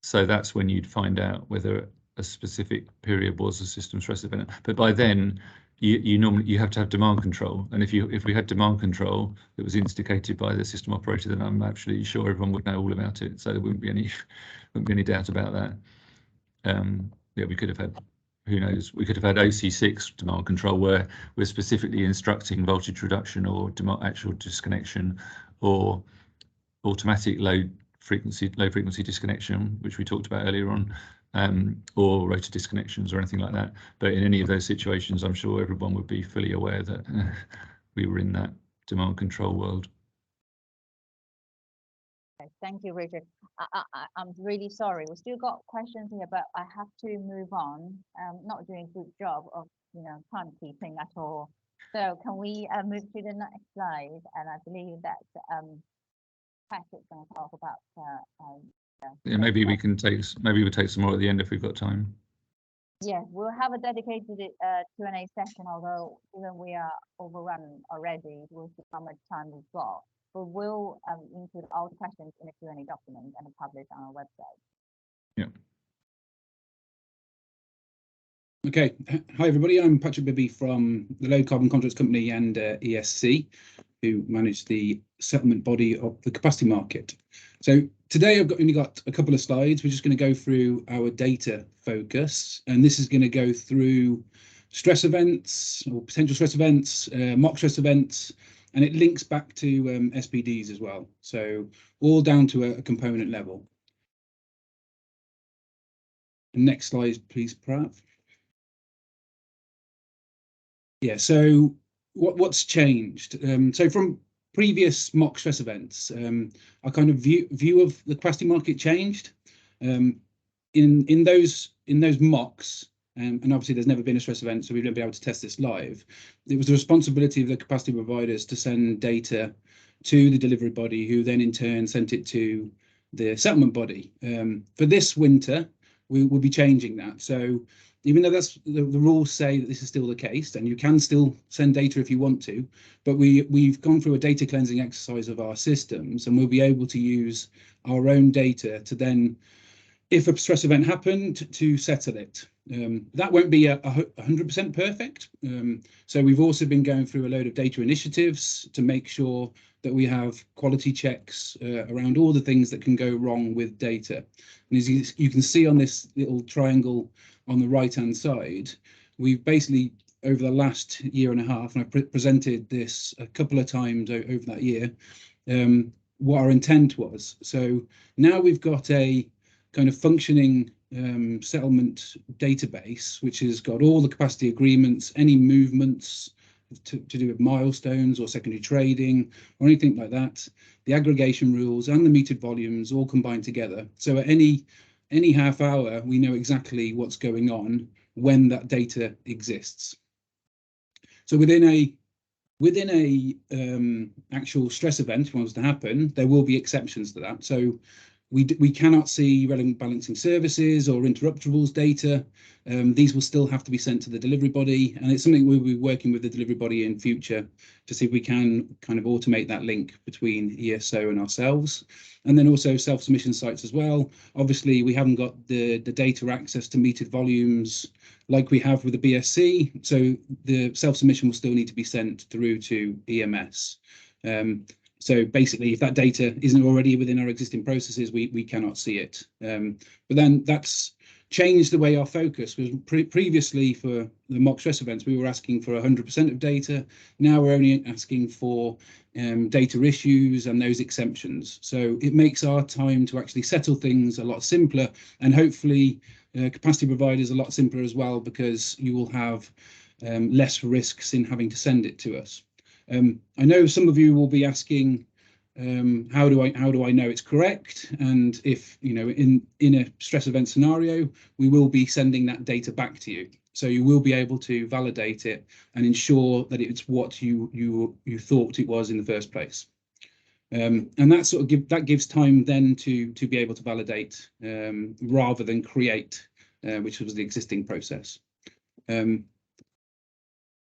So that's when you'd find out whether a specific period was a system stress event. But by then, you have to have demand control, and if we had demand control that was instigated by the system operator, then I'm absolutely sure everyone would know all about it. So there wouldn't be any doubt about that. Yeah, we could have had, who knows, we could have had OC6 demand control where we're specifically instructing voltage reduction or actual disconnection, or automatic low frequency disconnection, which we talked about earlier on, or rotor disconnections or anything like that. But in any of those situations, I'm sure everyone would be fully aware that we were in that demand control world. Okay, thank you, Richard. I'm really sorry. We still got questions here, but I have to move on. Not doing a good job of timekeeping at all. So can we move to the next slide? And I believe that Patrick's going to talk about. Yeah, maybe we'll take some more at the end if we've got time. Yeah, we'll have a dedicated Q&A session, although even we are overrun already, we'll see how much time we've got. But we'll include all the questions in the Q&A document and publish on our website. Yeah. Okay. Hi, everybody. I'm Patrick Bibby from the Low Carbon Contracts Company and ESC, who manage the settlement body of the capacity market. So Today I've only got a couple of slides. We're just going to go through our data focus, and this is going to go through stress events or potential stress events, mock stress events, and it links back to SPDs as well. So all down to a component level. Next slide, please, Prav. Yeah, so what's changed? So from previous mock stress events, our kind of view of the capacity market changed. In those mocks, and obviously there's never been a stress event, so we won't be able to test this live. It was the responsibility of the capacity providers to send data to the delivery body, who then in turn sent it to the settlement body. For this winter, we will be changing that. So even though that's the rules say that this is still the case, and you can still send data if you want to, but we've gone through a data cleansing exercise of our systems, and we'll be able to use our own data to then, if a stress event happened, to settle it. That won't be 100% perfect. So we've also been going through a load of data initiatives to make sure that we have quality checks around all the things that can go wrong with data. And as you can see on this little triangle on the right-hand side, we've basically, over the last year and a half, and I've presented this a couple of times over that year, what our intent was. So now we've got a kind of functioning settlement database, which has got all the capacity agreements, any movements to do with milestones or secondary trading or anything like that, the aggregation rules and the metered volumes all combined together. So at any half hour, we know exactly what's going on when that data exists. So within a actual stress event, if it was to happen, there will be exceptions to that. So we cannot see relevant balancing services or interruptibles data. These will still have to be sent to the delivery body, and it's something we'll be working with the delivery body in future to see if we can kind of automate that link between ESO and ourselves. And then also self-submission sites as well. Obviously, we haven't got the data access to metered volumes like we have with the BSC, so the self-submission will still need to be sent through to EMS. So basically, if that data isn't already within our existing processes, we cannot see it. But then that's changed the way our focus was. Previously, for the mock stress events, we were asking for 100% of data. Now we're only asking for data issues and those exemptions. So it makes our time to actually settle things a lot simpler, and hopefully capacity providers a lot simpler as well, because you will have less risks in having to send it to us. I know some of you will be asking, how do I know it's correct? And if, you know, in a stress event scenario, we will be sending that data back to you. So you will be able to validate it and ensure that it's what you thought it was in the first place. And that sort of gives time then to be able to validate rather than create, which was the existing process.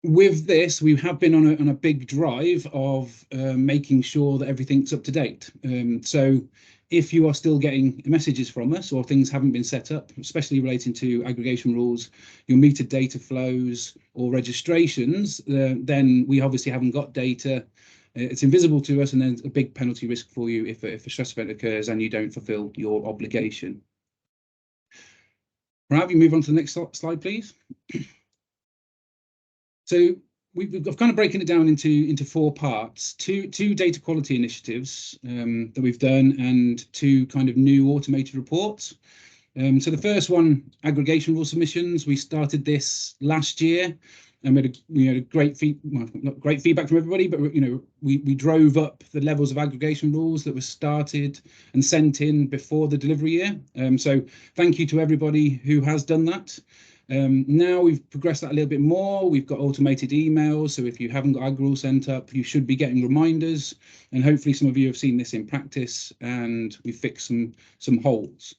With this, we have been on a big drive of making sure that everything's up to date. So if you are still getting messages from us or things haven't been set up, especially relating to aggregation rules, your metered data flows or registrations, then we obviously haven't got data. It's invisible to us, and then a big penalty risk for you if a stress event occurs and you don't fulfill your obligation. Right, we move on to the next slide, please. So we've kind of broken it down into four parts: two data quality initiatives that we've done, and two kind of new automated reports. So the first one, aggregation rule submissions, we started this last year, and we had a great not great feedback from everybody, but we drove up the levels of aggregation rules that were started and sent in before the delivery year. So thank you to everybody who has done that. Now we've progressed that a little bit more. We've got automated emails, so if you haven't got Ag Rule sent up, you should be getting reminders, and hopefully some of you have seen this in practice, and we fixed some holes.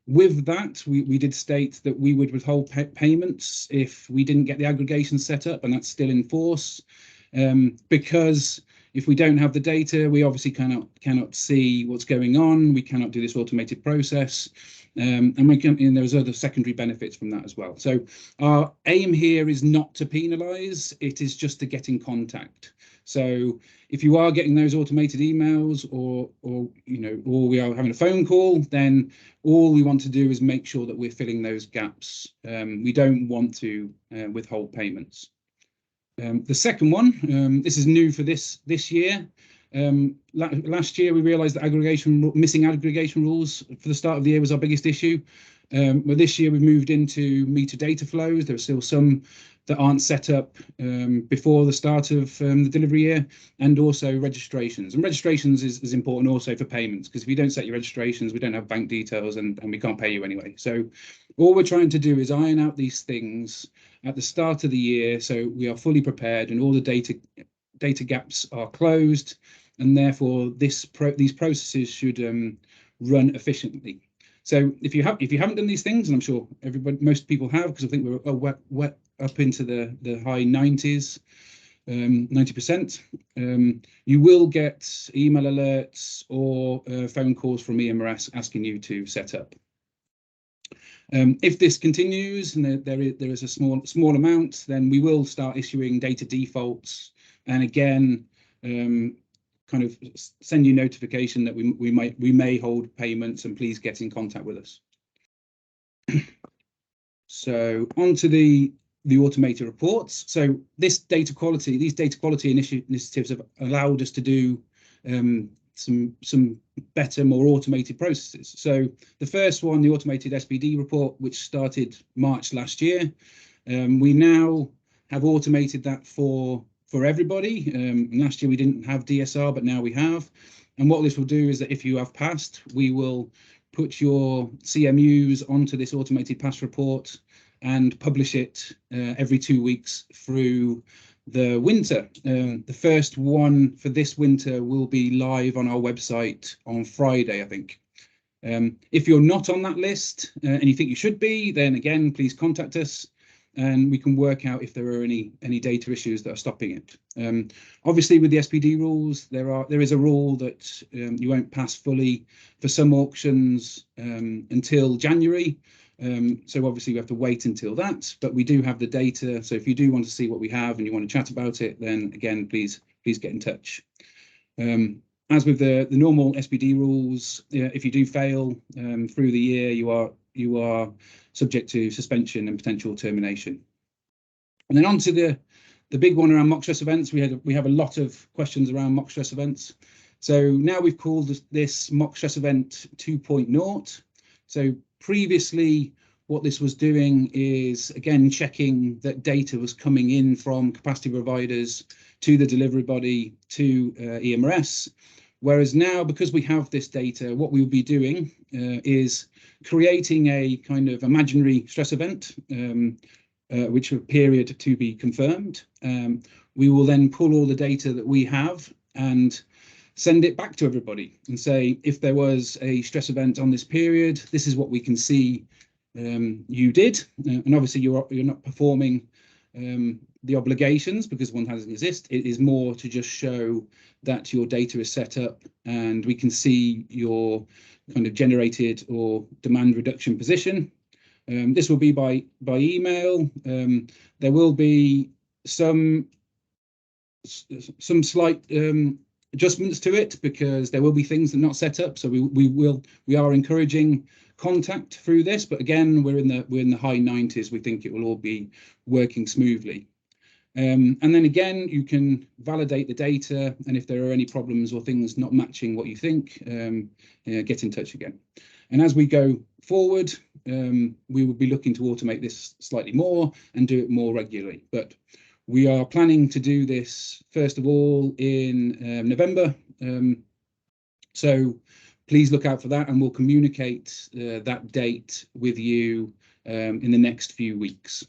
With that, we did state that we would withhold payments if we didn't get the aggregation set up, and that's still in force, because if we don't have the data, we obviously cannot see what's going on. We cannot do this automated process. And there's other secondary benefits from that as well. So our aim here is not to penalise, it is just to get in contact. So if you are getting those automated emails or we are having a phone call, then all we want to do is make sure that we're filling those gaps. We don't want to withhold payments. The second one, this is new for this year. Last year we realised that missing aggregation rules for the start of the year was our biggest issue. But this year we've moved into meter data flows. There are still some that aren't set up before the start of the delivery year, and also registrations. And registrations is important also for payments, because if you don't set your registrations, we don't have bank details and we can't pay you anyway. So all we're trying to do is iron out these things at the start of the year, so we are fully prepared and all the data gaps are closed, and therefore these processes should run efficiently. So if you haven't done these things, and I'm sure most people have, because I think we're wet up into the high 90s, 90%, you will get email alerts or phone calls from EMRS asking you to set up. If this continues and there is a small amount, then we will start issuing data defaults, and again kind of send you notification that we may hold payments, and please get in contact with us. So on to the automated reports. So these data quality initiatives have allowed us to do some better, more automated processes. So the first one, the automated SPD report, which started March last year, we now have automated that for everybody. Last year we didn't have DSR, but now we have. And what this will do is that if you have passed, we will put your CMUs onto this automated pass report and publish it every 2 weeks through the winter. The first one for this winter will be live on our website on Friday, I think. If you're not on that list and you think you should be, then again, please contact us and we can work out if there are any data issues that are stopping it. Obviously, with the SPD rules, there is a rule that you won't pass fully for some auctions until January. So obviously we have to wait until that, but we do have the data. So if you do want to see what we have and you want to chat about it, then again, please get in touch. As with the normal SPD rules, if you do fail through the year, you are subject to suspension and potential termination. And then on to the big one around mock stress events. We have a lot of questions around mock stress events. So now we've called this mock stress event 2.0. So previously, what this was doing is, again, checking that data was coming in from capacity providers to the delivery body to EMRS. Whereas now, because we have this data, what we will be doing is creating a kind of imaginary stress event, which are period to be confirmed. We will then pull all the data that we have and send it back to everybody and say, if there was a stress event on this period, this is what we can see you did. And obviously you're not performing the obligations because one doesn't exist. It is more to just show that your data is set up and we can see your kind of generated or demand reduction position. This will be by email. There will be some slight adjustments to it because there will be things that are not set up. So we are encouraging contact through this, but again, we're in the high 90s. We think it will all be working smoothly. And then again, you can validate the data, and if there are any problems or things not matching what you think, get in touch again. And as we go forward, we will be looking to automate this slightly more and do it more regularly. But we are planning to do this, first of all, in November. So please look out for that, and we'll communicate that date with you in the next few weeks.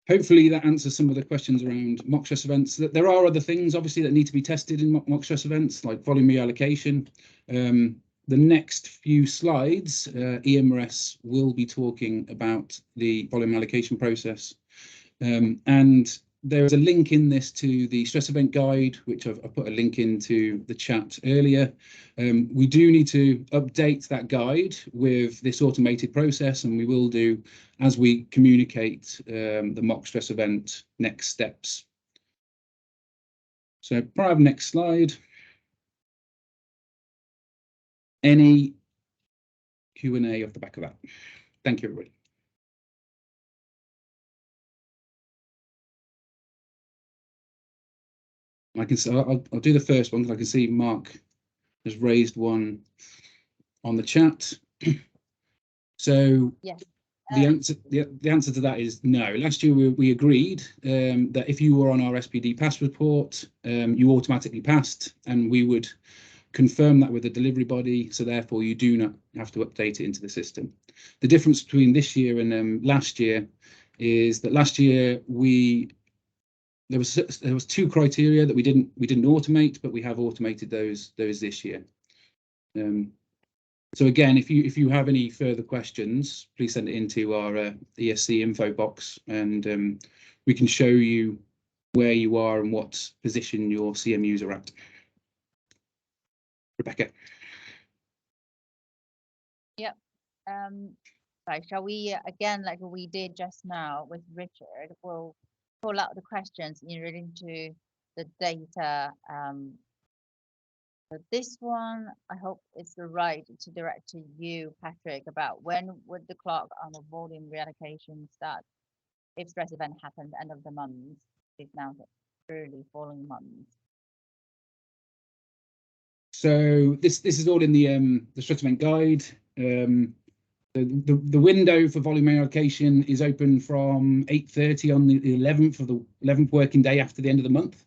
Hopefully that answers some of the questions around mock stress events. There are other things, obviously, that need to be tested in mock stress events, like volume reallocation. The next few slides, EMRS will be talking about the volume allocation process. And there is a link in this to the stress event guide, which I've put a link into the chat earlier. We do need to update that guide with this automated process, and we will do as we communicate the mock stress event next steps. So prior to next slide. Any Q&A off the back of that? Thank you, everybody. I'll do the first one because I can see Mark has raised one on the chat. So Yes. the answer to that is no. Last year we agreed that if you were on our SPD pass report, you automatically passed, and we would confirm that with the delivery body. So therefore, you do not have to update it into the system. The difference between this year and last year is that last year there was two criteria that we didn't automate, but we have automated those this year. So again, if you have any further questions, please send it into our ESC info box, and we can show you where you are and what position your CMUs are at. Rebecca. Yep. Right, shall we again, like we did just now with Richard, we'll pull out the questions in relation to the data. But this one, I hope it's the right to direct to you, Patrick, about when would the clock on the volume reallocation start if stress event happens end of the month, if now the early following month. So this is all in the stress event guide. The window for volume allocation is open from 8:30 on the 11th of the 11th working day after the end of the month.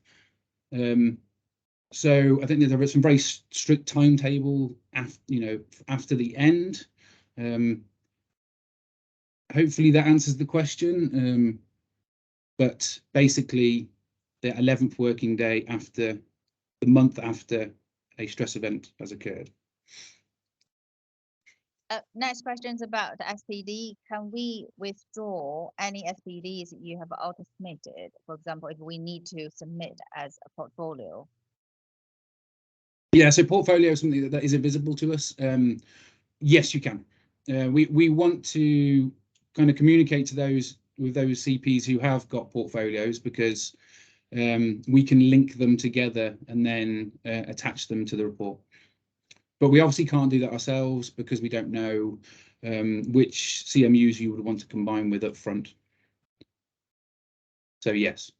So I think that there is some very strict timetable after the end. Hopefully that answers the question. But basically, the 11th working day after the month after a stress event has occurred. Next question is about the SPD. Can we withdraw any SPDs you have auto submitted? For example, if we need to submit as a portfolio. Yeah, so portfolio is something that is invisible to us. Yes, you can. We want to kind of communicate to those CPs who have got portfolios, because we can link them together and then attach them to the report. But we obviously can't do that ourselves because we don't know which CMUs you would want to combine with up front. So yes.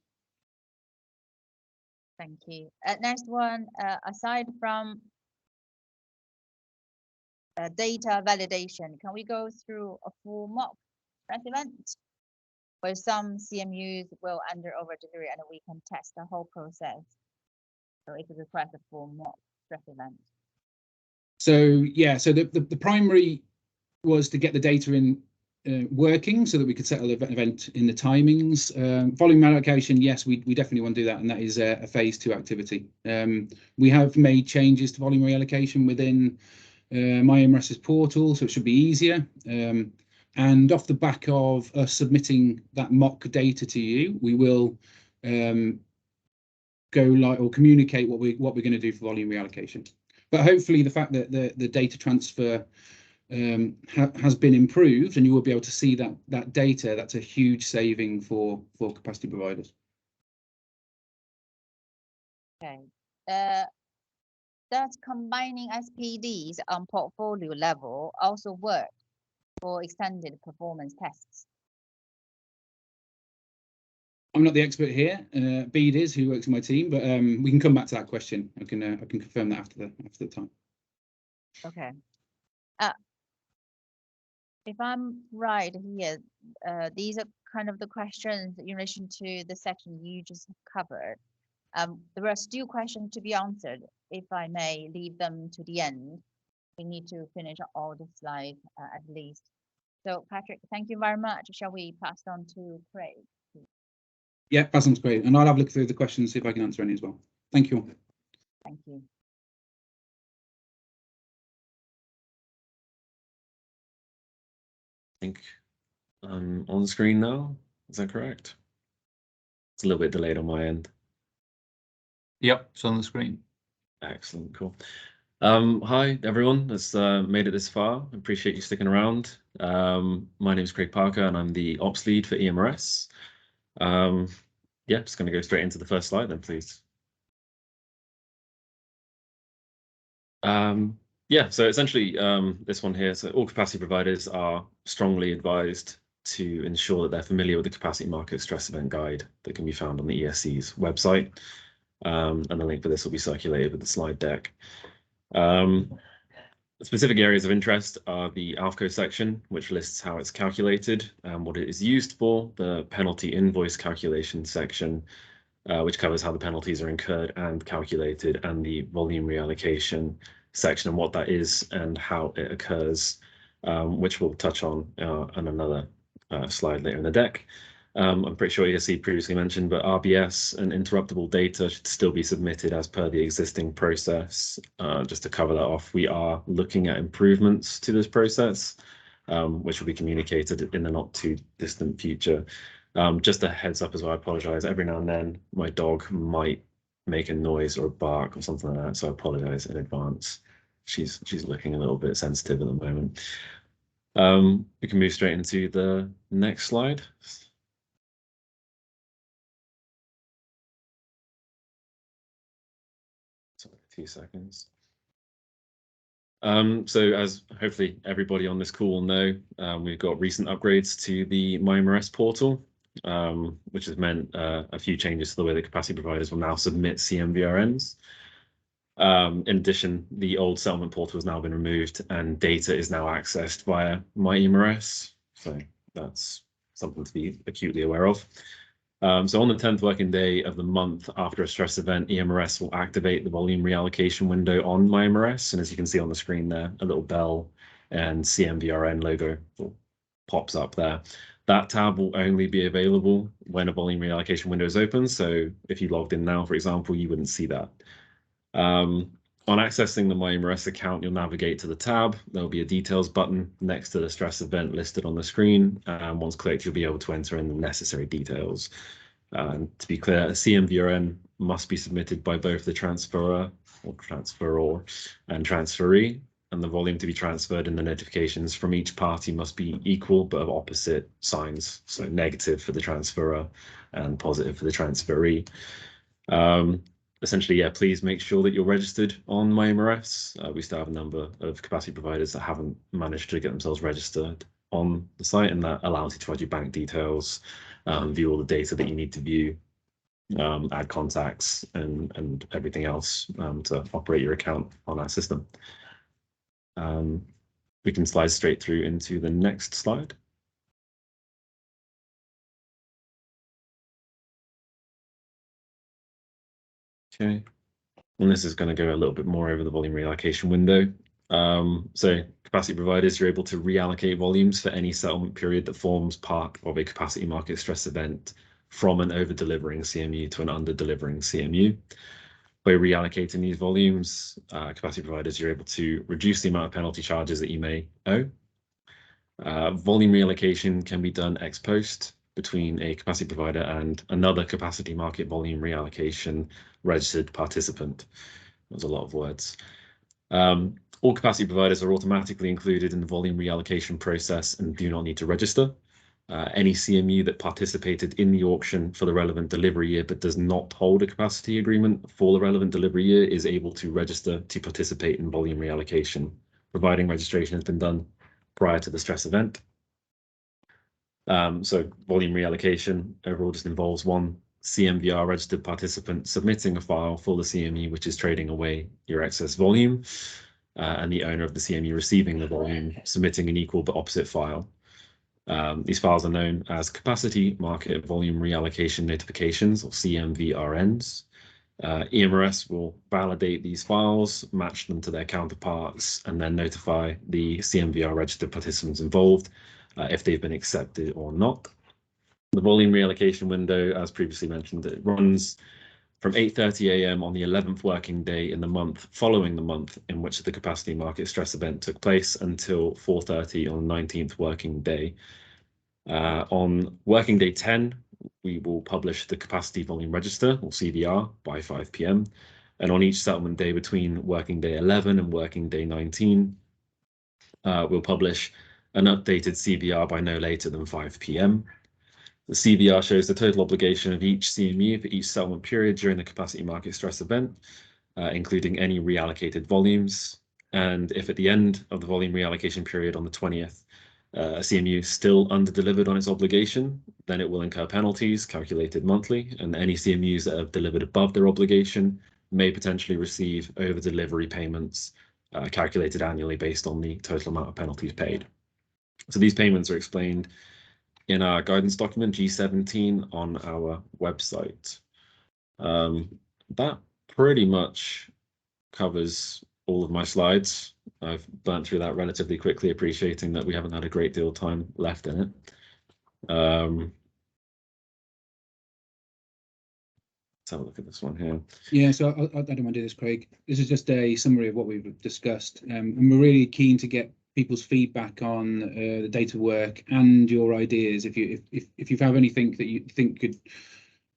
Thank you. Next one, aside from data validation, can we go through a full mock stress event where some CMUs will under over delivery and we can test the whole process? So it requires a full mock stress event. So yeah, so the primary was to get the data in working so that we could settle the event in the timings. Volume allocation, yes, we definitely want to do that, and that is a phase 2 activity. We have made changes to volume reallocation within MyMRS's portal, so it should be easier. And off the back of us submitting that mock data to you, we will go live or communicate what we're going to do for volume reallocation. But hopefully the fact that the data transfer has been improved, and you will be able to see that data, that's a huge saving for capacity providers. Okay. Does combining SPDs on portfolio level also work for extended performance tests? I'm not the expert here. Bede is, who works in my team, but we can come back to that question. I can confirm that after the time. Okay. If I'm right here, these are kind of the questions in relation to the section you just covered. There are still questions to be answered. If I may leave them to the end, we need to finish all the slides at least. So Patrick, thank you very much. Shall we pass on to Craig? Yeah, that sounds great. And I'll have a look through the questions, see if I can answer any as well. Thank you. Thank you. I think I'm on screen now. Is that correct? It's a little bit delayed on my end. Yep, it's on the screen. Excellent, cool. Hi everyone that's made it this far. Appreciate you sticking around. My name is Craig Parker and I'm the ops lead for EMRS. Yeah, just going to go straight into the first slide then, please. Yeah, so essentially this one here, so all capacity providers are strongly advised to ensure that they're familiar with the capacity market stress event guide that can be found on the ESC's website. And the link for this will be circulated with the slide deck. Specific areas of interest are the ALFCO section, which lists how it's calculated and what it is used for, the penalty invoice calculation section, which covers how the penalties are incurred and calculated, and the volume reallocation section and what that is and how it occurs, which we'll touch on another slide later in the deck. I'm pretty sure ESC previously mentioned, but RBS and interruptible data should still be submitted as per the existing process. Just to cover that off, we are looking at improvements to this process, which will be communicated in the not too distant future. Just a heads up as well, I apologize. Every now and then my dog might make a noise or a bark or something like that, so I apologize in advance. She's looking a little bit sensitive at the moment. We can move straight into the next slide. Sorry, a few seconds. So as hopefully everybody on this call will know, we've got recent upgrades to the MyMRS portal, which has meant a few changes to the way that capacity providers will now submit CMVRNs. In addition, the old settlement portal has now been removed and data is now accessed via MyMRS. So that's something to be acutely aware of. So on the 10th working day of the month after a stress event, EMRS will activate the volume reallocation window on MyMRS. And as you can see on the screen there, a little bell and CMVRN logo pops up there. That tab will only be available when a volume reallocation window is open. So if you logged in now, for example, you wouldn't see that. On accessing the MyMRS account, you'll navigate to the tab. There'll be a details button next to the stress event listed on the screen. Once clicked, you'll be able to enter in the necessary details. To be clear, a CMVRN must be submitted by both the transferor or transferor and transferee, and the volume to be transferred in the notifications from each party must be equal but of opposite signs. So negative for the transferor and positive for the transferee. Essentially, yeah, please make sure that you're registered on MyMRS. We still have a number of capacity providers that haven't managed to get themselves registered on the site, and that allows you to add your bank details, view all the data that you need to view, add contacts and everything else to operate your account on our system. We can slide straight through into the next slide. Okay, and this is going to go a little bit more over the volume reallocation window. So capacity providers, you're able to reallocate volumes for any settlement period that forms part of a capacity market stress event from an over-delivering CMU to an under-delivering CMU. By reallocating these volumes, capacity providers, you're able to reduce the amount of penalty charges that you may owe. Volume reallocation can be done ex post between a capacity provider and another capacity market volume reallocation registered participant. There's a lot of words. All capacity providers are automatically included in the volume reallocation process and do not need to register. Any CMU that participated in the auction for the relevant delivery year but does not hold a capacity agreement for the relevant delivery year is able to register to participate in volume reallocation, providing registration has been done prior to the stress event. So volume reallocation overall just involves one CMVR registered participant submitting a file for the CMU which is trading away your excess volume, and the owner of the CMU receiving the volume submitting an equal but opposite file. These files are known as capacity market volume reallocation notifications, or CMVRNs. EMRS will validate these files, match them to their counterparts, and then notify the CMVR registered participants involved if they've been accepted or not. The volume reallocation window, as previously mentioned, it runs from 8:30 a.m. on the 11th working day in the month following the month in which the capacity market stress event took place until 4:30 on the 19th working day. On working day 10, we will publish the capacity volume register, or CVR, by 5 p.m. And on each settlement day between working day 11 and working day 19, we'll publish an updated CVR by no later than 5 p.m. The CVR shows the total obligation of each CMU for each settlement period during the capacity market stress event. including any reallocated volumes. And if at the end of the volume reallocation period on the 20th, a CMU still under-delivered on its obligation, then it will incur penalties calculated monthly, and any CMUs that have delivered above their obligation may potentially receive over-delivery payments calculated annually based on the total amount of penalties paid. So these payments are explained in our guidance document G17 on our website. That pretty much covers all of my slides. I've burnt through that relatively quickly, appreciating that we haven't had a great deal of time left in it. Let's have a look at this one here. Yeah, so I don't want to do this, Craig. This is just a summary of what we've discussed, and we're really keen to get people's feedback on the data work and your ideas. If you have anything that you think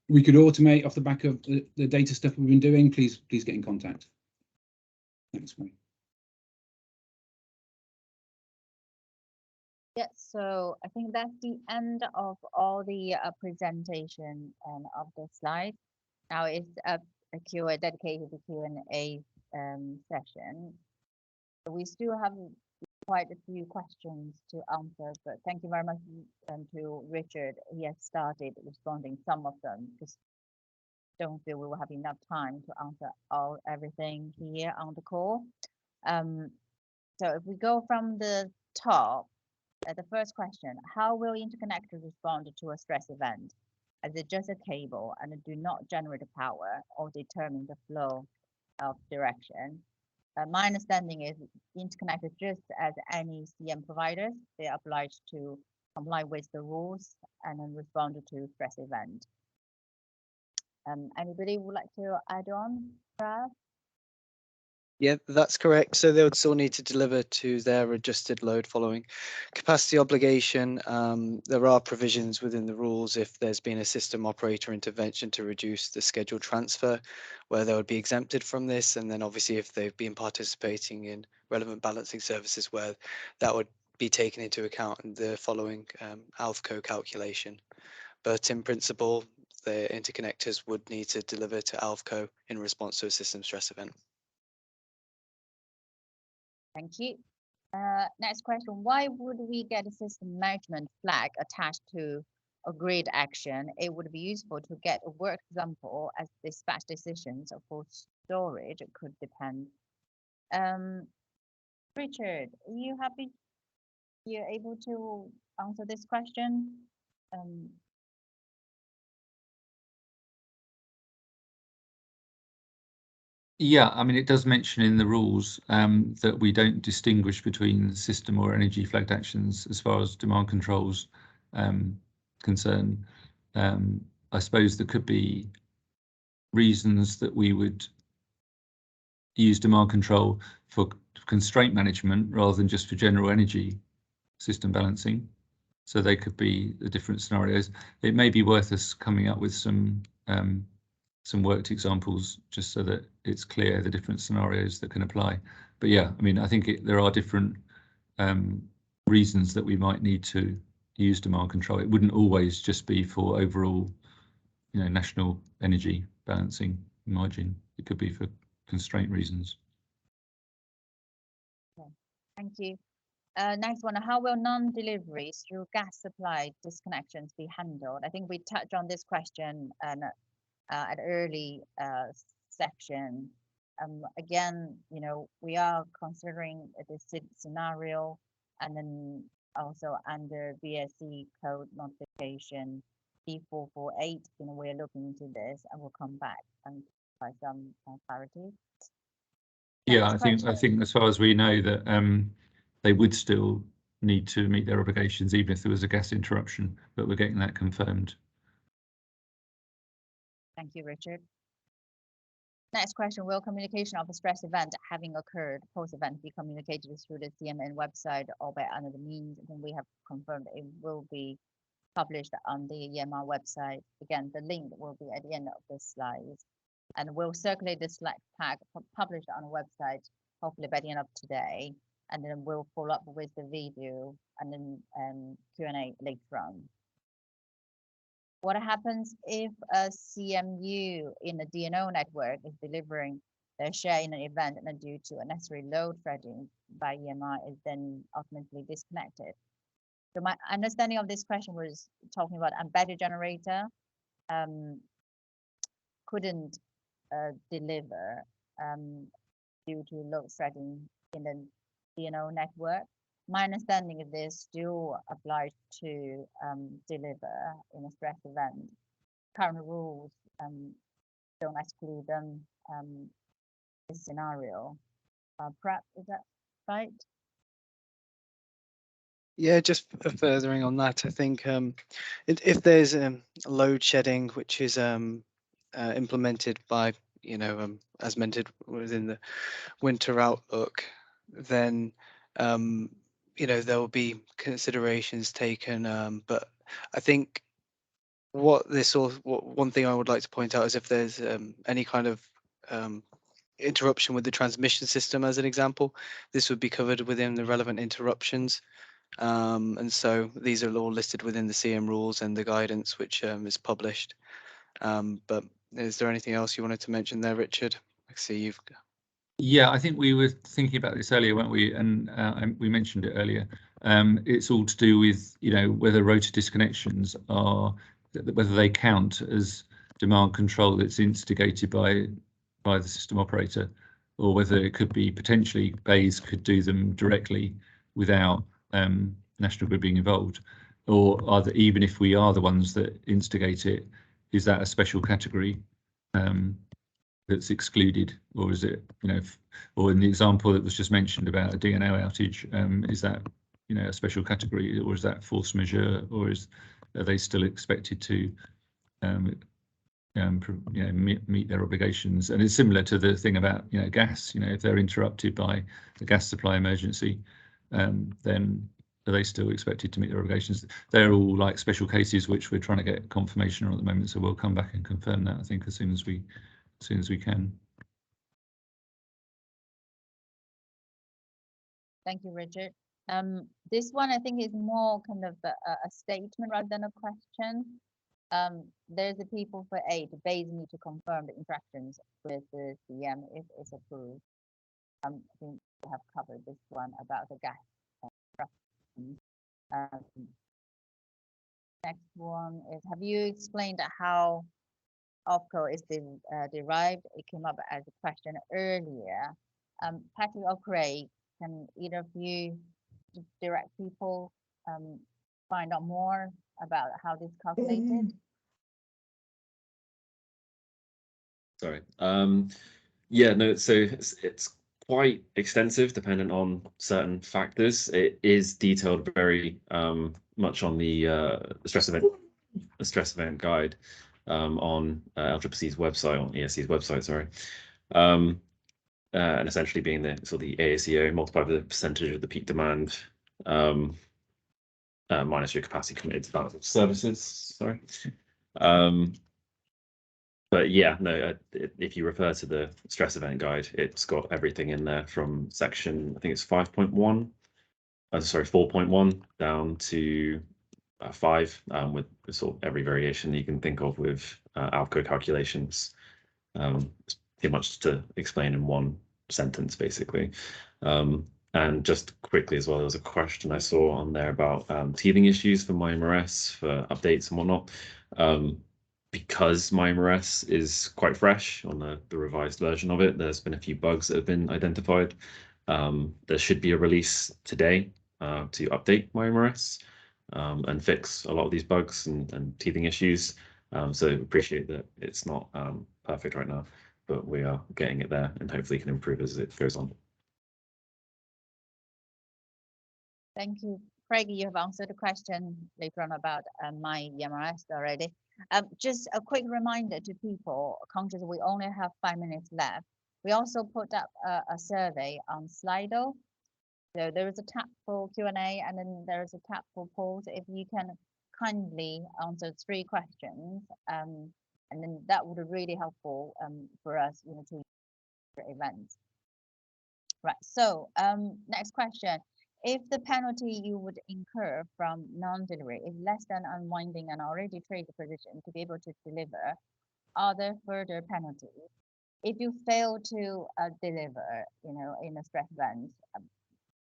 we could automate off the back of the data stuff we've been doing, please get in contact. Thanks, Craig. Yeah, so I think that's the end of all the presentation of the slides. Now it's a Q&A dedicated to Q&A session. We still have quite a few questions to answer, but thank you very much to Richard. He has started responding some of them, because don't feel we will have enough time to answer everything here on the call. So if we go from the top, the first question: how will interconnectors respond to a stress event? As it just a cable and do not generate power or determine the flow of direction? My understanding is interconnectors, just as any CM providers, they are obliged to comply with the rules and then respond to stress event. Anybody would like to add on, Brad? Yeah, that's correct. So they would still need to deliver to their adjusted load following capacity obligation. There are provisions within the rules if there's been a system operator intervention to reduce the scheduled transfer, where they would be exempted from this. And then obviously if they've been participating in relevant balancing services, where that would be taken into account in the following ALFCO calculation. But in principle, the interconnectors would need to deliver to ALFCO in response to a system stress event. Thank you. Next question: why would we get a system management flag attached to a grid action? It would be useful to get a work example, as dispatch decisions for storage could depend. Richard, are you happy? You're able to answer this question? Yeah, I mean, it does mention in the rules that we don't distinguish between system or energy flagged actions as far as demand controls concern. I suppose there could be reasons that we would use demand control for constraint management rather than just for general energy system balancing. So they could be the different scenarios. It may be worth us coming up with some worked examples just so that it's clear the different scenarios that can apply. But yeah, I mean, I think there are different reasons that we might need to use demand control. It wouldn't always just be for overall, national energy balancing margin. It could be for constraint reasons. Okay. Thank you. Next one: how will non-deliveries through gas supply disconnections be handled? I think we touched on this question at early section. Again, we are considering this scenario, and then also under VSE code notification D448, we're looking into this, and we'll come back and provide some clarity. Yeah, I think as far as we know that they would still need to meet their obligations even if there was a gas interruption, but we're getting that confirmed. Thank you, Richard. Next question: will communication of a stress event having occurred post-event be communicated through the CMN website or by another means? And we have confirmed it will be published on the EMR website. Again, the link will be at the end of the slides, and we'll circulate the slide pack published on the website hopefully by the end of today, and then we'll follow up with the video and then Q&A later on. What happens if a CMU in the DNO network is delivering their share in an event and due to unnecessary load threading by EMR is then ultimately disconnected. So my understanding of this question was talking about embedded generator couldn't deliver due to load threading in the DNO network. My understanding is they're still obliged to deliver in a stress event. Current rules don't exclude them this scenario. Perhaps, is that right? Yeah, just furthering on that, I think if there's load shedding which is implemented by, as mentioned within the winter outlook, then there will be considerations taken. But I think one thing I would like to point out is if there's any kind of interruption with the transmission system, as an example, this would be covered within the relevant interruptions. And so these are all listed within the CM rules and the guidance which is published. But is there anything else you wanted to mention there, Richard? I see you've. Yeah, I think we were thinking about this earlier, weren't we? And we mentioned it earlier. It's all to do with, whether rotor disconnections are, whether they count as demand control that's instigated by the system operator, or whether it could be potentially BEIS could do them directly without National Grid being involved, or even if we are the ones that instigate it, is that a special category that's excluded, or is it, or in the example that was just mentioned about a DNO outage, is that, a special category, or is that force majeure, or are they still expected to meet their obligations? And it's similar to the thing about gas. If they're interrupted by the gas supply emergency, then are they still expected to meet their obligations? They're all like special cases which we're trying to get confirmation on at the moment, so we'll come back and confirm that, I think, as soon as we can. Thank you, Richard. This one I think is more kind of a statement rather than a question. There's a people for aid. BEIS need to confirm the interactions with the CM if it's approved. I think we have covered this one about the gas. Next one is, have you explained how OPCO is derived? It came up as a question earlier. Patrick or Craig, can either of you direct people find out more about how this is calculated? Sorry. Yeah, no, so it's quite extensive dependent on certain factors. It is detailed very much on the stress event guide on LCCC's website, on ESC's website, sorry. And essentially being the the AACO multiplied by the percentage of the peak demand minus your capacity committed to balance of services, sorry. But yeah, no, if you refer to the stress event guide, it's got everything in there from section, I think it's 5.1, sorry, 4.1 down to 5, with sort of every variation you can think of with ALCO calculations. It's too much to explain in one sentence, basically. And just quickly as well, there was a question I saw on there about teething issues for MyMRS, for updates and whatnot. Because MyMRS is quite fresh on the revised version of it, there's been a few bugs that have been identified. There should be a release today to update MyMRS and fix a lot of these bugs and teething issues. So appreciate that it's not perfect right now, but we are getting it there and hopefully can improve as it goes on. Thank you. Craig, you have answered the question later on about MyMRS already. Just a quick reminder to people, conscious we only have 5 minutes left. We also put up a survey on Slido. So there is a tab for Q&A and then there is a tab for polls. If you can kindly answer 3 questions, and then that would be really helpful for us, to events. Right. So next question. If the penalty you would incur from non-delivery is less than unwinding an already traded position to be able to deliver, are there further penalties? if you fail to deliver, in a stress event,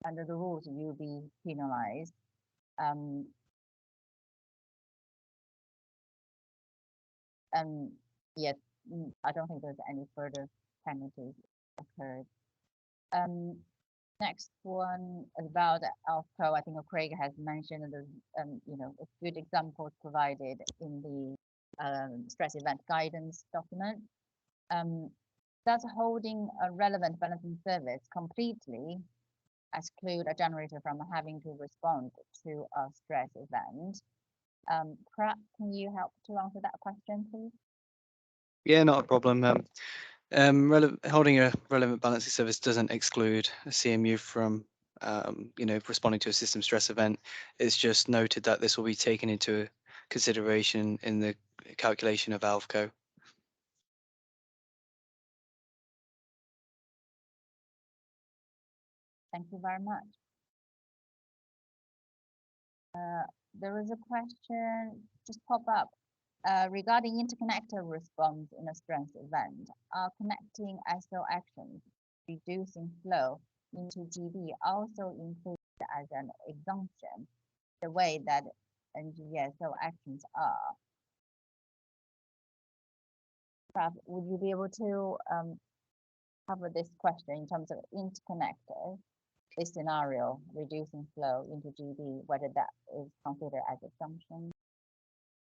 under the rules, you'll be penalized. And yet, I don't think there's any further penalties occurred. Next one is about ALFCO. I think Craig has mentioned the, a good examples provided in the stress event guidance document. Does holding a relevant balancing service completely exclude a generator from having to respond to a stress event? Prat, can you help to answer that question, please? Yeah, not a problem. Holding a relevant balancing service doesn't exclude a CMU from, responding to a system stress event. It's just noted that this will be taken into consideration in the calculation of ALFCO. Thank you very much. There is a question just pop up regarding interconnector response in a stress event. Are connecting SO actions reducing flow into GB also included as an exemption, the way that NGSO actions are? Perhaps would you be able to cover this question in terms of interconnector? This scenario, reducing flow into GB, whether that is considered as assumption?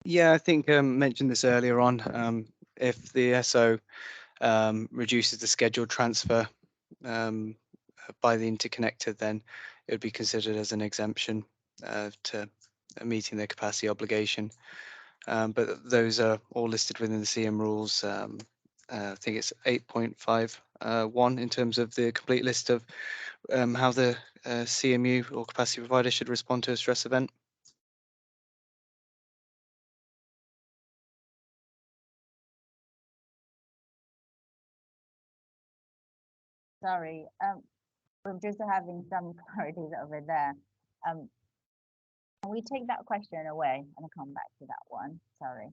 Yeah, I think mentioned this earlier on. If the SO reduces the scheduled transfer by the interconnector, then it would be considered as an exemption to meeting the capacity obligation. But those are all listed within the CM rules. I think it's 8.5.1 in terms of the complete list of how the CMU or capacity provider should respond to a stress event. Sorry, we're just having some clarities over there. Can we take that question away and come back to that one? Sorry.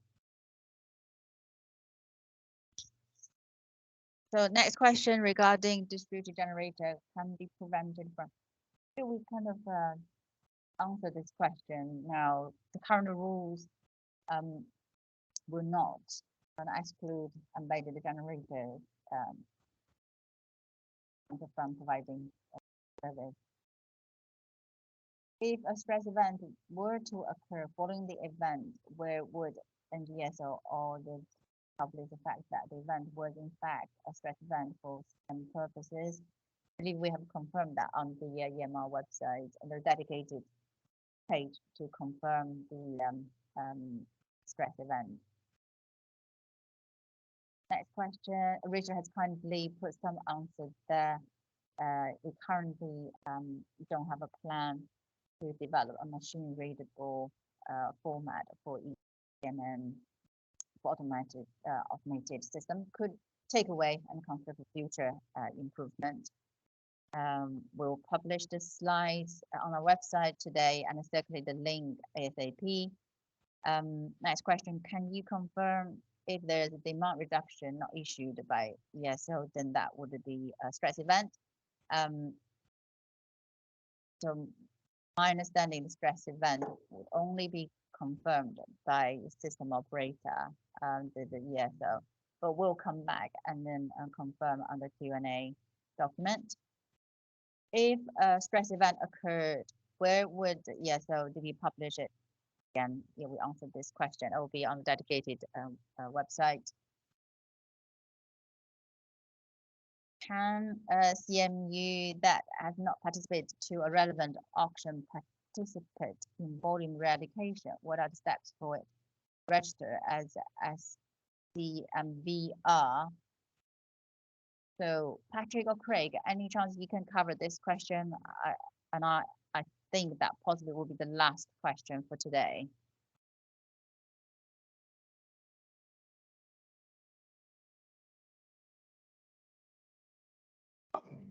So next question regarding distributed generator can be prevented from. Should we kind of answer this question now? The current rules will not exclude embedded generators from providing service. If a stress event were to occur following the event, where would NGSO or the publish the fact that the event was in fact a stress event for some purposes? I believe we have confirmed that on the EMR website, and there's a dedicated page to confirm the stress event. Next question, Richard has kindly put some answers there. We currently don't have a plan to develop a machine readable format for EMN for automated system. Could take away and consider for future improvement. We'll publish the slides on our website today and circulate the link ASAP. Next question, can you confirm if there's a demand reduction not issued by ESO, then that would be a stress event? So my understanding, the stress event would only be confirmed by system operator, the ESO, but we'll come back and then confirm on the Q&A document. If a stress event occurred, where would ESO do we publish it? Again, yeah, we answered this question. It will be on the dedicated website. Can a CMU that has not participated to a relevant auction participate in volume reallocation? What are the steps for it? Register as SCMVR. So Patrick or Craig, any chance you can cover this question? I think that possibly will be the last question for today.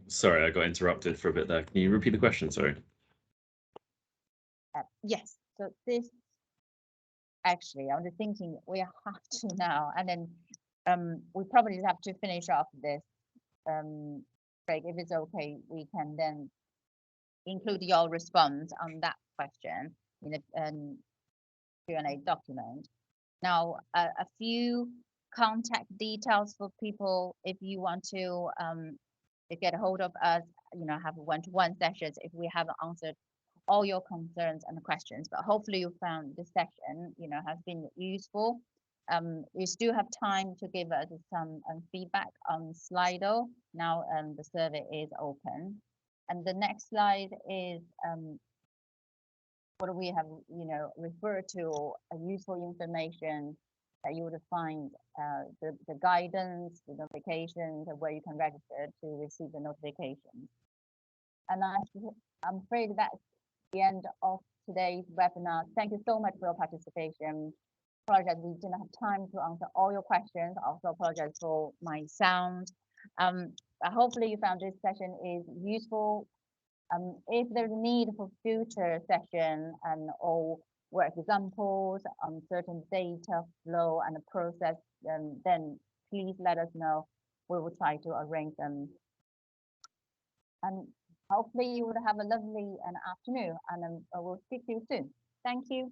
Sorry, I got interrupted for a bit there. Can you repeat the question? Sorry. Yes, so this actually, I'm just thinking we have to now, and then we probably have to finish off this break. If it's okay, we can then include your response on that question in the Q&A document. Now, a few contact details for people if you want to get a hold of us, have one-to-one sessions if we haven't answered all your concerns and questions. But hopefully you found this session, has been useful. You still have time to give us some feedback on Slido. Now the survey is open. And the next slide is what we have, referred to useful information that you would find the guidance, the notifications, where you can register to receive the notifications. And I'm afraid that's the end of today's webinar. Thank you so much for your participation. Apologize, we didn't have time to answer all your questions. Also apologize for my sound. Hopefully you found this session is useful. If there's a need for future session or work examples on certain data flow and process, then please let us know. We will try to arrange them. And hopefully you would have a lovely afternoon, and we'll speak to you soon. Thank you.